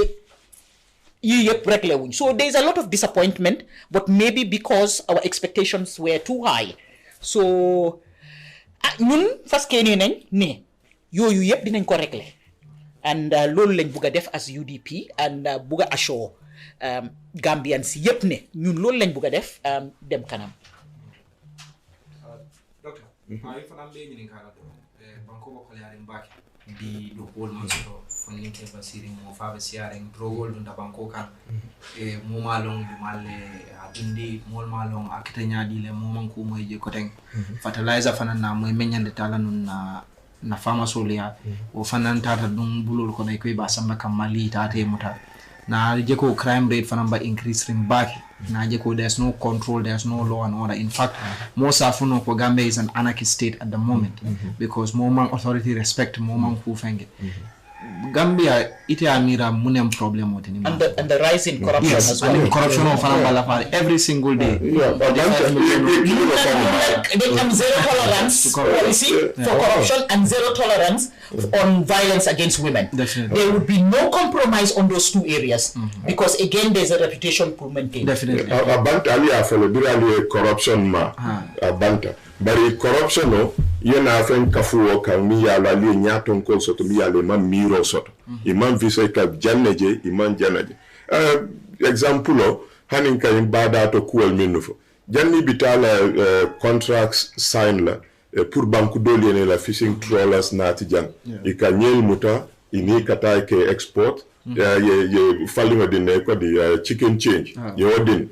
yii yëpp réglé wuñ so there is a lot of disappointment but maybe because our expectations were too high so ñun fas keenee nañ ne yooyu yëpp dinañ ko réglé and loolu lañ bugg a def as UDP and bugg a assure Gambians yëpp ne ñun loolu lañ bugg a def dem kanam. di do wol man so fonni ke basiri mo fa be siaren drogol dun da banko kan mo malong du malle adindi mol malong akita nyaadi le mo man ko moy je ko ten fertilizer fanan na moy menyande tala nun na fama solia o fanan tata dum bulol ko nay koy ba samba kam mali tate muta na je ko crime rate fanan ba increase rim back na je ko there's no control, there's no law and order. In fact, most afuno ko Gambia is an anarchist state at the moment because more man authority respect more man who fenge Gambia ite amira munem problem wotini and the rise in corruption as well. And corruption of every single day. They have zero tolerance policy for corruption and zero tolerance on violence against women. Definitely. There would be no compromise on those two areas because again there's a reputation to maintain. Definitely. Abanta ali afolo birali corruption ma abanta. Bari corruption no yena afen kafuo kan mi ya la li nyaton ko soto mi ya le man miro soto imam vise ka janneje imam janaje example hanin kan bada to kuwal minufo janni bitala contracts sign la pour banku doliene la fishing trawlers nati jan ikanyel muta ini kata ke export ye falima dinne ko di chicken change yo din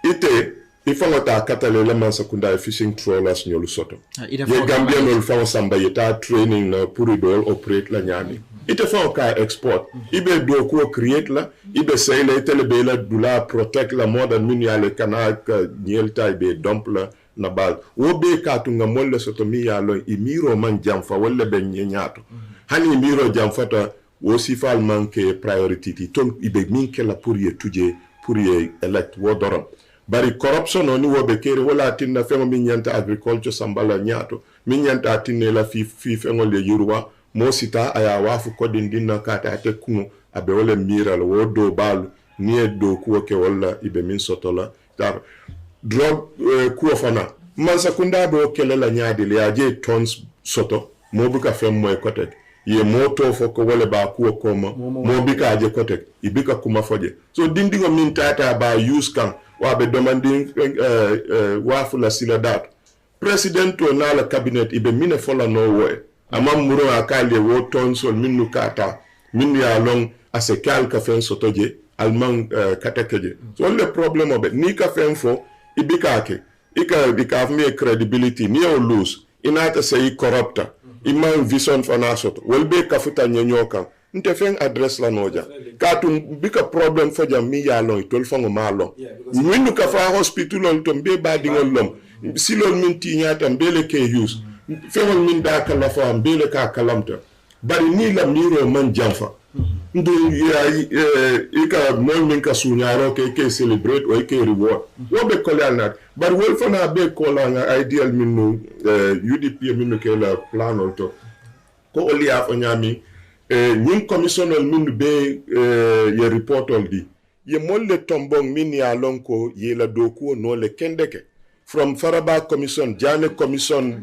ite ifango ta katale la man sakunda fishing trawlers nyolu soto ye Gambia no fa samba yeta training na pour idol operate la nyami ite fa ka export ibe do ko create la ibe say la tele be la dula protect la modern miniale kana nyel tay be dump la na bal wo be ka tunga molle soto mi ya lo imiro man jamfa wala be nyato hani imiro jamfata wo sifal manke priority ti ton ibe minke la pour ye tuje pour ye elect wo doron bari corruption oni wo be kere wala tinna fengo min nyanta agriculture sambala nyato min nyanta tinne la fi fengo le yurwa mo sita aya wafu kodin dinna kata ate kuno abe wala miral wo do balu nie do kuwo ke wala ibe min sotola tar drug kuwo fana man sakunda do kele la nyaade le aje tons soto mo buka fem moy kotek ye moto foko wala ba kuwo koma mo bika aje kotek ibika kuma foje so dindingo min tata ba use kan wabe demanding wafu la sila dat president to na la cabinet ibe mine fola no way amam muro akale wo tonsol minnu kata minnu ya long ase kal ka fen sotoje alman katakeje so le problem obe ni ka fen fo ibikake ika me credibility ni o lose inata say corrupta imam vision fana soto welbe kafuta nyenyoka nte fen address la noja katum bika problem fo jam mi ya long tol fango ma long minnu ka fa hospital on to be badingol lom silol min ti nyata mbele ke use fewol min da kala fa mbele ka kalamta bari ni la miro man jamfa ndu ya ika mo min ka sunyaro ke celebrate o ke reward wo be kolana bari wol fana be kolana ideal min no UDP min no ke la plan to ko oli af nyami ñing commissional min be ye report ol di ye molle tombong min ya lonko ye la doku no le kendeke from Faraba Commission, Jane Commission,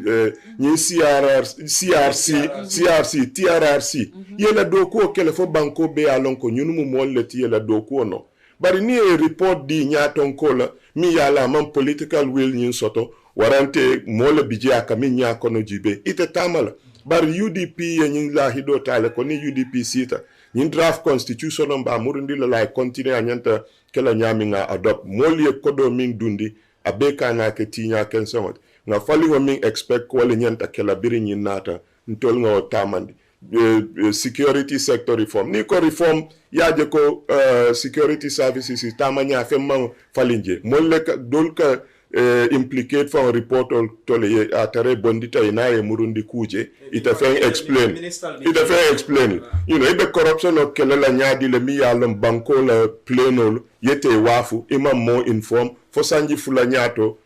CRC, TRRC. Yela doko kele fo banko be alonko nyunumu molle ti yela doko no. Bari ni e report di nyaton kola mi yala man political will nyin soto warante molle biji aka mi nyako no jibe ite tamala. Bari UDP nyin la hido tale ko ni UDP sita. Nyin draft constitution ba murundi la continue anyanta kela nyami nga adopt molle kodo min dundi abeka na ke tinya ken songot nga fali wo min expect ko le nyanta kala biri nyin nata ntol nga tamandi security sector reform ni ko reform yaje ko security services tamanya femma falinje molle dolka implicate for report to le atare bondita inaye murundi kuje ita fe explain you know ibe corruption of kelela nyadi le mi yalom banko la plenol yete wafu imam mo inform fo sanji fula nyato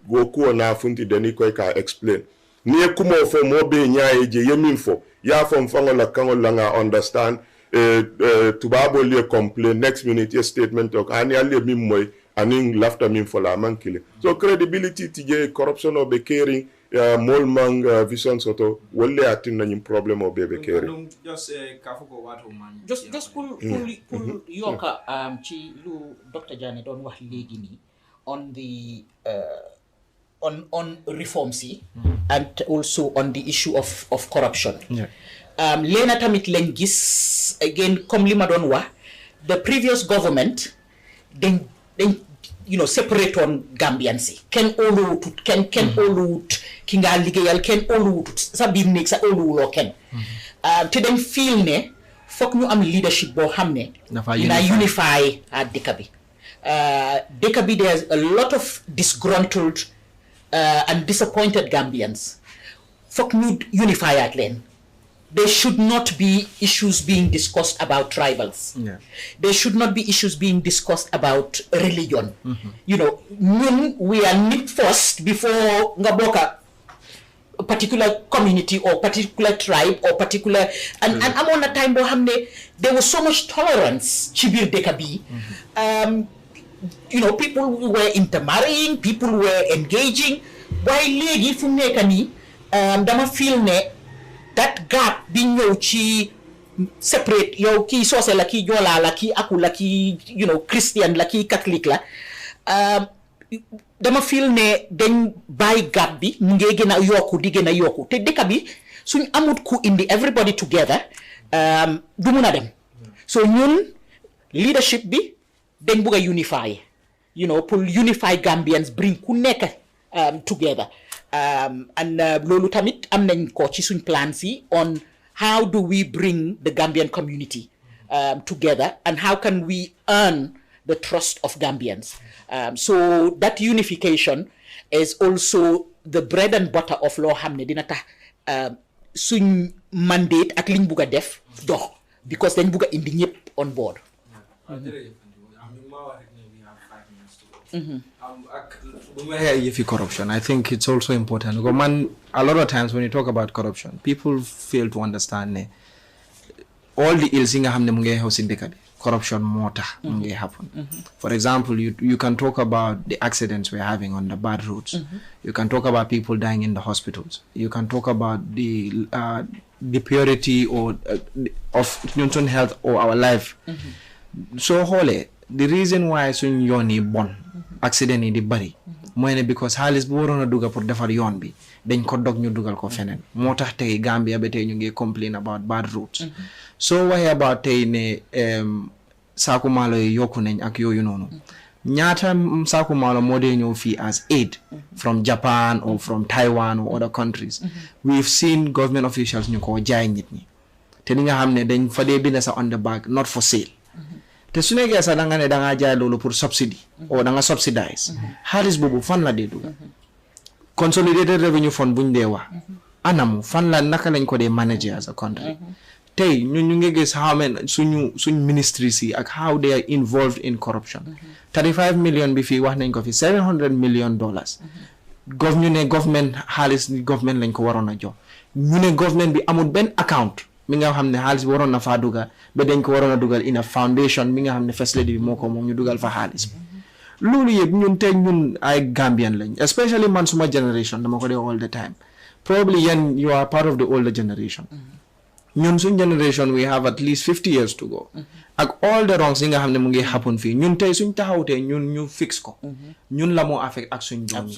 wo ko na funti deni ko ka explain ni kumo fo mo be nyaaye je yemin fo ya fo mfango la kango la nga understand tubabo le complain next minute your statement ok ani alle mi moy aning lafta min fo la mankile so credibility tije corruption of be caring mol mang vision soto wolle atin nañu problem o bebe caring just pull yoka ci lu Dr. Jane don wax legi ni on the on reforms and also on the issue of corruption. Lena tamit len gis again comme li ma don wax the previous government then separate on Gambians ken oluwut ken oluwut ki nga ligéyal ken oluwut sa biir nek sa oluwuloo ken te dem feel ne fokk ñu am leadership boo xam ne dina unify dëkk bi there's a lot of disgruntled and disappointed Gambians fokk ñu unify at leen. There should not be issues being discussed about tribals. There should not be issues being discussed about religion. You know, we are knit first before ngaboka a particular community or particular tribe or particular and I'm on a time bohamne there was so much tolerance chibir dekabi. People were intermarrying, people were engaging. Why legi fumnekani dama feel ne that gap being chi separate yow ki sosé la ki jola la ki aku la ki Christian la ki Catholic la dama feel ne dañ bay gap bi mu ngi gëna yokku di gëna yokku te dëkk bi suñ amut ku indi everybody together du mëna dem so ñun leadership bi dañ bëgg unify pour unify Gambians bring ku nekk together and lolu tamit am nañ ko ci suñ plan si on how do we bring the Gambian community together and how can we earn the trust of Gambians so that unification is also the bread and butter of loo xam ne dina tax suñ mandate ak liñ bugg a def dox because dañ bugg a indi ñëpp on board. Corruption, I think it's also important because a lot of times when you talk about corruption, people fail to understand all the ills in the house in the corruption mortar happen. For example, you can talk about the accidents we're having on the bad roads. You can talk about people dying in the hospitals. You can talk about the purity or of Newton health or our life. So holy, the reason why so yoni born accident in the body mooy ne because xaalis bu waroon a dugal pour defar yoon bi dañ ko dog ñu dugal ko feneen moo tax tey Gambia ba tey ñu ngi complain about bad roads soo waxee about tey ne saaku maalo yi yokku nañ ak yooyu noonu ñaata saaku maalo moo dee ñëw fii as aid from Japan or from Taiwan or other countries we've seen government officials ñu ko jaay nit ñi te li nga xam ne dañ fa dee bind sa on the back not for sale te su nekkee sax da nga ne da ngaa jaay loolu pour subsidy or da nga subsidize xaalis boobu fan la dee dugal consolidated revenue fund buñ dee wax anamu fan la naka lañ ko dee manager as a country tey ñu ngi gis how many suñ ministries yi ak how they are involved in corruption 35 million bi fii wax nañ ko fi $700 million ñu ne government xaalis government lañ ko waroon a jox ñu ne government bi amul benn account mi nga xam ne xaalis bi waroon na faa dugal ba dañ ko waroon a dugal in a foundation mi nga xam ne facility bi moo ko moom ñu dugal fa xaalis bi loolu yëpp ñun tey ñun ay Gambian lañ especially man suma generation dama ko dee all the time probably yéen you are part of the older generation ñun suñ generation we have at least 50 years to go ak all the wrongs yi nga xam ne mu ngi happen fii ñun tey suñ taxawtee ñun ñu fix ko ñun la moo affect ak suñ doom yi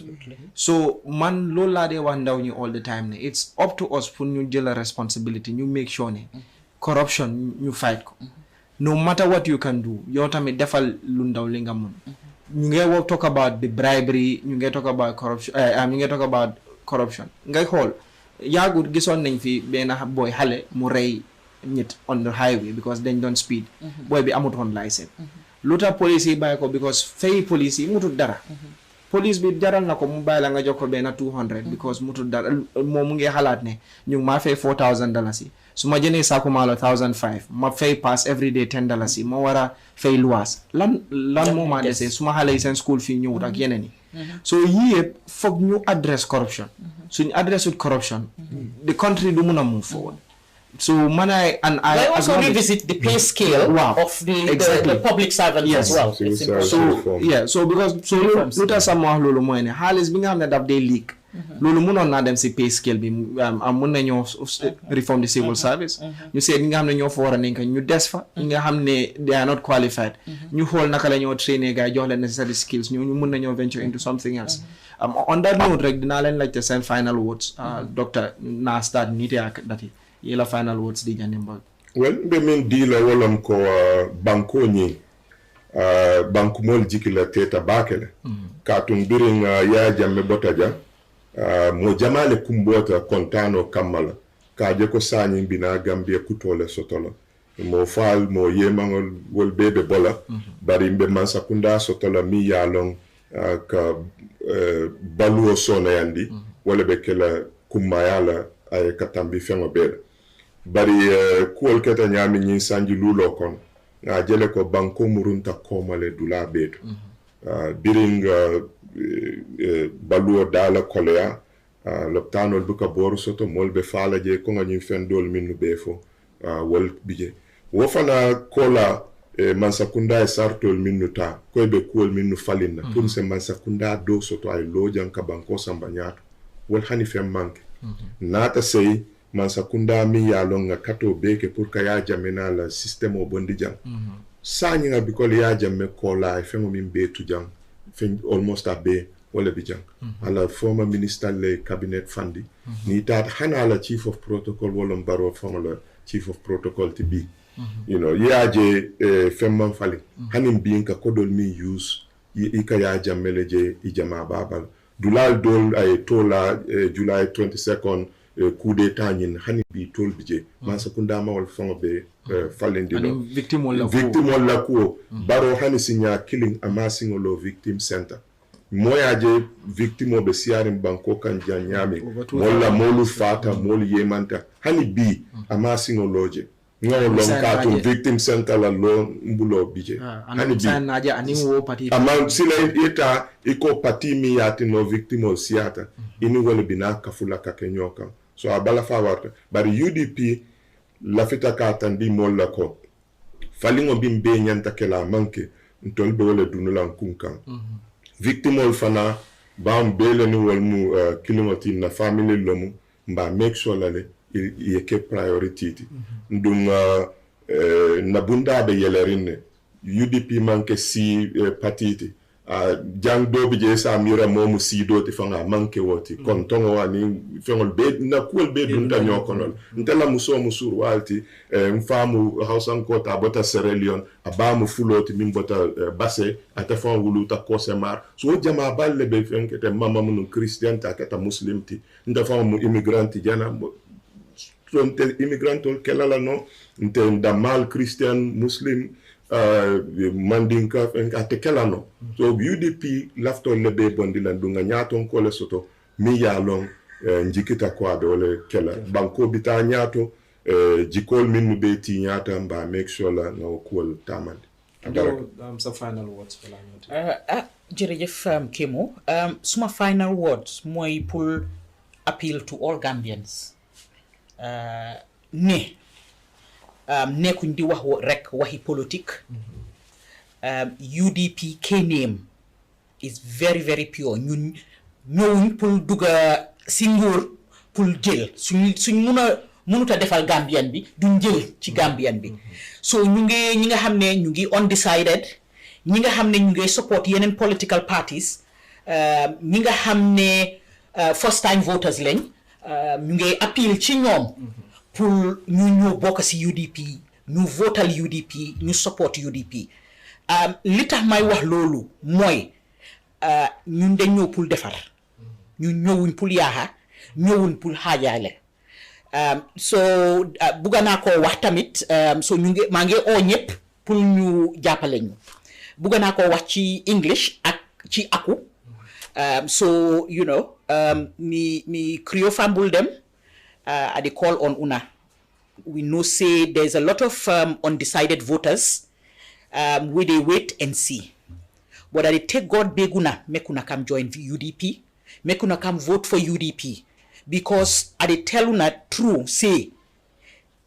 so man loolu laa dee wax ndaw ñi all the time ne it's up to us pour ñu jël a responsibility ñu make sure ne corruption ñu fight ko no matter what you can do yow tamit defal lu ndaw li nga mun ñu ngi talk about the bribery ñu ngi talk about corruption ñu ngi talk about corruption ngay xool yaagut gisoon nañ fi benn boy xale mu rey nit on the highway because dañ doon speed boy bi amutoon license lu tax police yi bàyyi ko because fay police yi mutut dara police bi jaral na ko mu bàyyi la nga jox ko benn 200 because mutut dara moom mu ngi xalaat ne ñu maa fay $4,000 yi su ma jënee saaku maalo $1,500 ma fay pass every day $10 yi ma war a fay luwaas lan moo maa desee su ma xale yi seen school fii ñëwut ak yeneen yi so yii yëpp foog ñu address corruption suñ address with corruption the country du mun a move forward so I also revisit the pay scale of the public servants as well. So because lu tax sama wax loolu mooy ne xaalis bi nga xam ne daf dee leak loolu mënoon naa dem si pay scale bi mën nañoo reform the civil service ñu seet ñi nga xam ne ñoo fa war a nekk ñu des fa ñi nga xam ne they are not qualified ñu xool naka la ñoo trainer gars jox leen necessary skills ñu mën nañoo venture into something else on that note rek dinaa leen laajte seen final words doctor naa start niite ak dati yela final words di jani mbag well be min dila wolam ko banko ni banku mol jikila teta bakele katum birin ya jamme botaja mo jamale kumbota kontano kamala kaje ko sani bina Gambia kutole sotola mo fal mo yemangol wol bebe bola bari mbe mansakunda sotola mi yalong ka baluo sona yandi wala be kala kumayala ay katambi fengo bebe bari kuwol keta ñaami ñi sanji lulo kon nga jele ko banko murunta komale dula beto biring baluo dala kolea loptanol buka boru soto molbe fala je ko ngani fendol minnu befo wol bije wo fana kola mansakunda e sartol minnu ta ko be kuwol minnu falinna pour se mansakunda do soto ay lojan ka banko samba nyato wol hani fem manke nata sey mansakunda mi ya longa kato beke pour ka ya jamena la système o bondi jang sani nga bikol ya jamme kola e fengo min betu jang fin almost a be wala bi jang ala former minister le cabinet fandi ni tat hana la chief of protocol wala mbaro former chief of protocol to be you know ya je femman fali hanim binka kodol mi use ika ya jammele je i jama babal dulal dol ay tola July 22nd coup d'état ñin hani bi tol bije man sakunda ma wal fongo be fallendi lo victime wala ko baro hani sinya killing ama singolo victim center moya je victime be siarim banko kan janyami wala molu fata molu yemanta hani bi ama singoloje ngolo lonkatum victim center la lo mbulo bije hani bi ama sila eta iko patimi yati no victime siata ini wala bina kafula kakenyoka so abala fawarta bari UDP lafita ka tandi molla ko falingo bimbe nyanta kela manke ntolbe wala dunulan kunkan victimol fana bam bele ni wal mu kilomati na family lomu mba make sure lale yeke priority ndum na bunda be yelerine UDP manke si patiti jang dobi je sa mira momu sido ti fanga manke woti kon tongo wani fengol be na kuol be dunta nyokonol ntela muso musur walti mfamu hausan kota bota serelion abamu fuloti min bota base ata fon wuluta kosemar so jama balle be fenkete mama mun christian ta kata muslim ti nda famu immigranti jana tonte immigrantol kelala no nte ndamal christian muslim mandinka ate kelano so UDP lafto lebe bondila dunga nyato kole soto mi yalong njikita kwa dole kela banko bita nyato jikol min beti nyata mba make sure la no cool tamand some final words for jerejef Kemo suma final words moy pour appeal to all Gambians nekkuñ di wax rek waxi politique UDP name is very very pure ñun ñëwuñ pour dugga si nguur pour jël suñ mënuta defal Gambian bi duñ jël ci Gambian bi so ñi nga xam ne ñu ngi undecided ñi nga xam ne ñu ngi support yeneen political parties ñi nga xam ne first time voters lañ ñu ngi appeal ci ñoom pour ñu bokk ci UDP ñu votal UDP ñu support UDP li tax may wax loolu mooy ñun dañ ñëw pour defar ñu ñëwuñ pour yaaxa ñëwuñ pour xaajaale so bugga naa koo wax tamit so maa ngi oo ñëpp pour ñu jàppale ñu bugga naa koo wax ci English ak ci aku so you know mi Creole fambul dem I dey call on una. We know say there's a lot of undecided voters. We dey wait and see. But I dey take God beg una, make una come join UDP, make una come vote for UDP. Because I dey tell una true, say,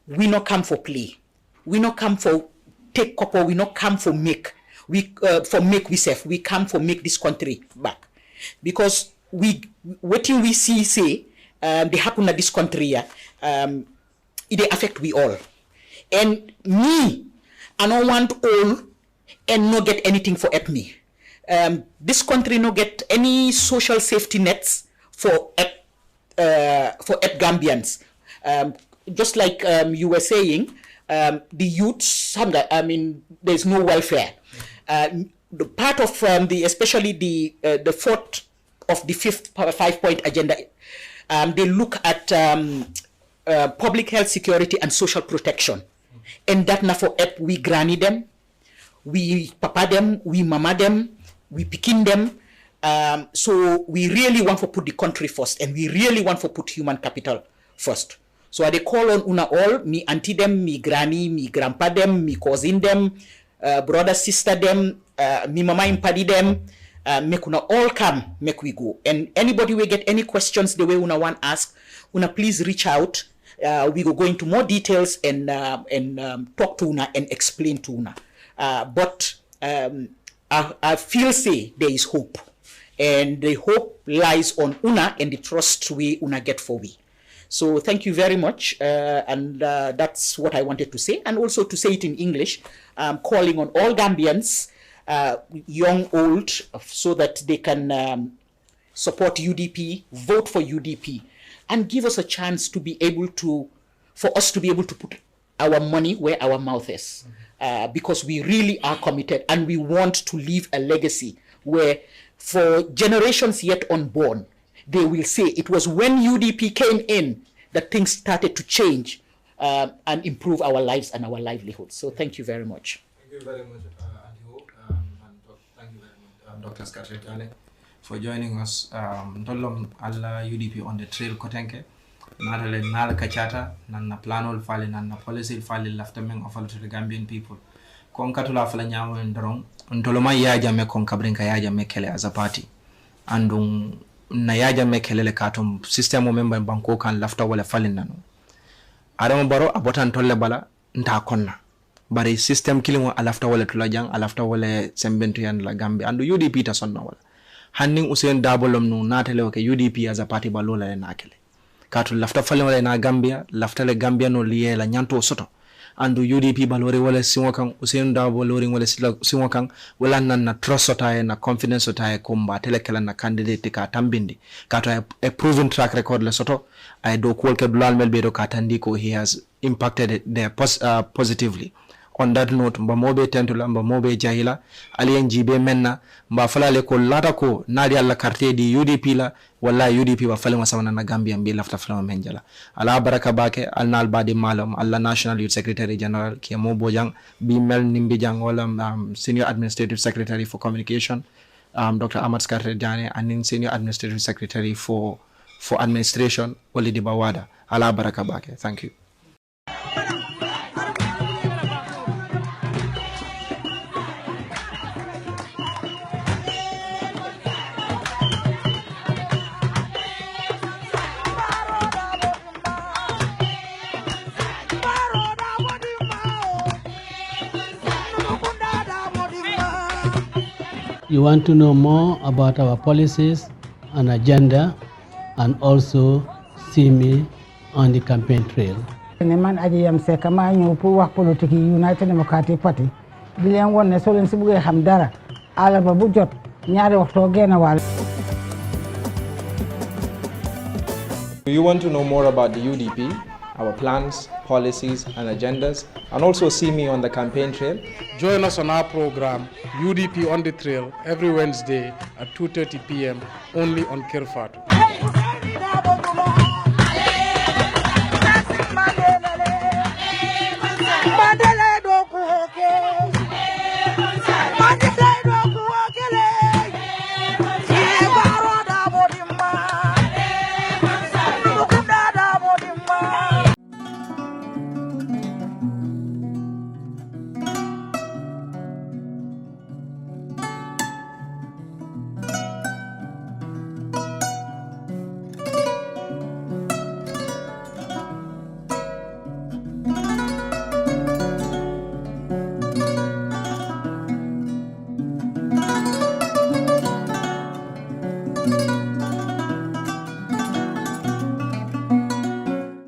we not come for play. We not come for take couple, we not come for make. We come for make this country back. Because waiting we see say they happen at this country, it affect we all. And me, I don't want all and not get anything for help me. This country no get any social safety nets for Gambians. Just like you were saying, the youths, I mean, there's no welfare. The part of especially the fourth of the fifth 5-point agenda, they look at public health, security, and social protection. And that na for help we granny them, we papa them, we mama them, we pikin them. So we really want to put the country first, and we really want to put human capital first. So I dey call on una all, me auntie them, me granny, me grandpa them, me cousin them, brother, sister them, me mama and paddy them, make una all come, make we go. And anybody will get any questions the way una want ask, una please reach out. We go into more details and talk to una and explain to una. But I feel say there is hope, and the hope lies on una and the trust we una get for we. So thank you very much, and that's what I wanted to say, and also to say it in English. I'm calling on all Gambians, young, old, so that they can support UDP, vote for UDP, and give us a chance to be able to, for us to be able to put our money where our mouth is, because we really are committed, and we want to leave a legacy where, for generations yet unborn, they will say it was when UDP came in that things started to change and improve our lives and our livelihoods. So thank you very much. Thank you very much, Andy, and thank you very much, Dr. Skarjekane, for joining us. Ndolom alla UDP on the trail kotenke. Nadale nala kachata, nanna planol fali, nanna policy fali laftameng offer to the Gambian people. Konkatula fala nyawo ndrong. Ntoloma yaja me konkabrinka yaja me kele as a party. Andung na yaja me kelele katum system o member banko kan lafta wala falin nanu adama baro abotan tolle bala nta konna bari system kilimo alafta wala tulajang alafta wala sembentu yan la Gambia andu UDP ta sonna wala hanning Usain Dabolom no natele o ke UDP as a party balola na kele katu lafta falin wala na Gambia lafta le Gambia no liye la nyanto soto andu UDP balori wala singokan Usain da balori wala singokan wala nan na trust otaye na confidence otaye kumba telekela na candidate ka tambindi kato a proven track record le soto ay do ko ke dulal melbe do katandi ko he has impacted there positively. On that note, mba mobe tentula, mba mobe jahila, aliyen jibe menna, mba falale ko lata ko nadi alla quartier di UDP la, wala UDP wa fale masawana na Gambia mbi lafta falama menjala. Ala baraka bake, alna albadi malam, alla National Youth Secretary General, kia mo bojang, bi mel nimbi jang, wala Senior Administrative Secretary for Communication, Dr. Ahmad Skarre Jane, and Senior Administrative Secretary for Administration, Wali di Bawada. Ala baraka bake. Thank you. You want to know more about our policies and agenda, and also see me on the campaign trail. ne man aji yam se kama ñëw pour wax politique United Democratic Party di leen won ne soo leen si bëggee xam dara àllarba bu jot ñaari waxtoo genn wàll. Do you want to know more about the UDP, our plans, policies, and agendas, and also see me on the campaign trail? Join us on our program, UDP on the Trail, every Wednesday at 2:30 p.m. only on Kerr, Fatou.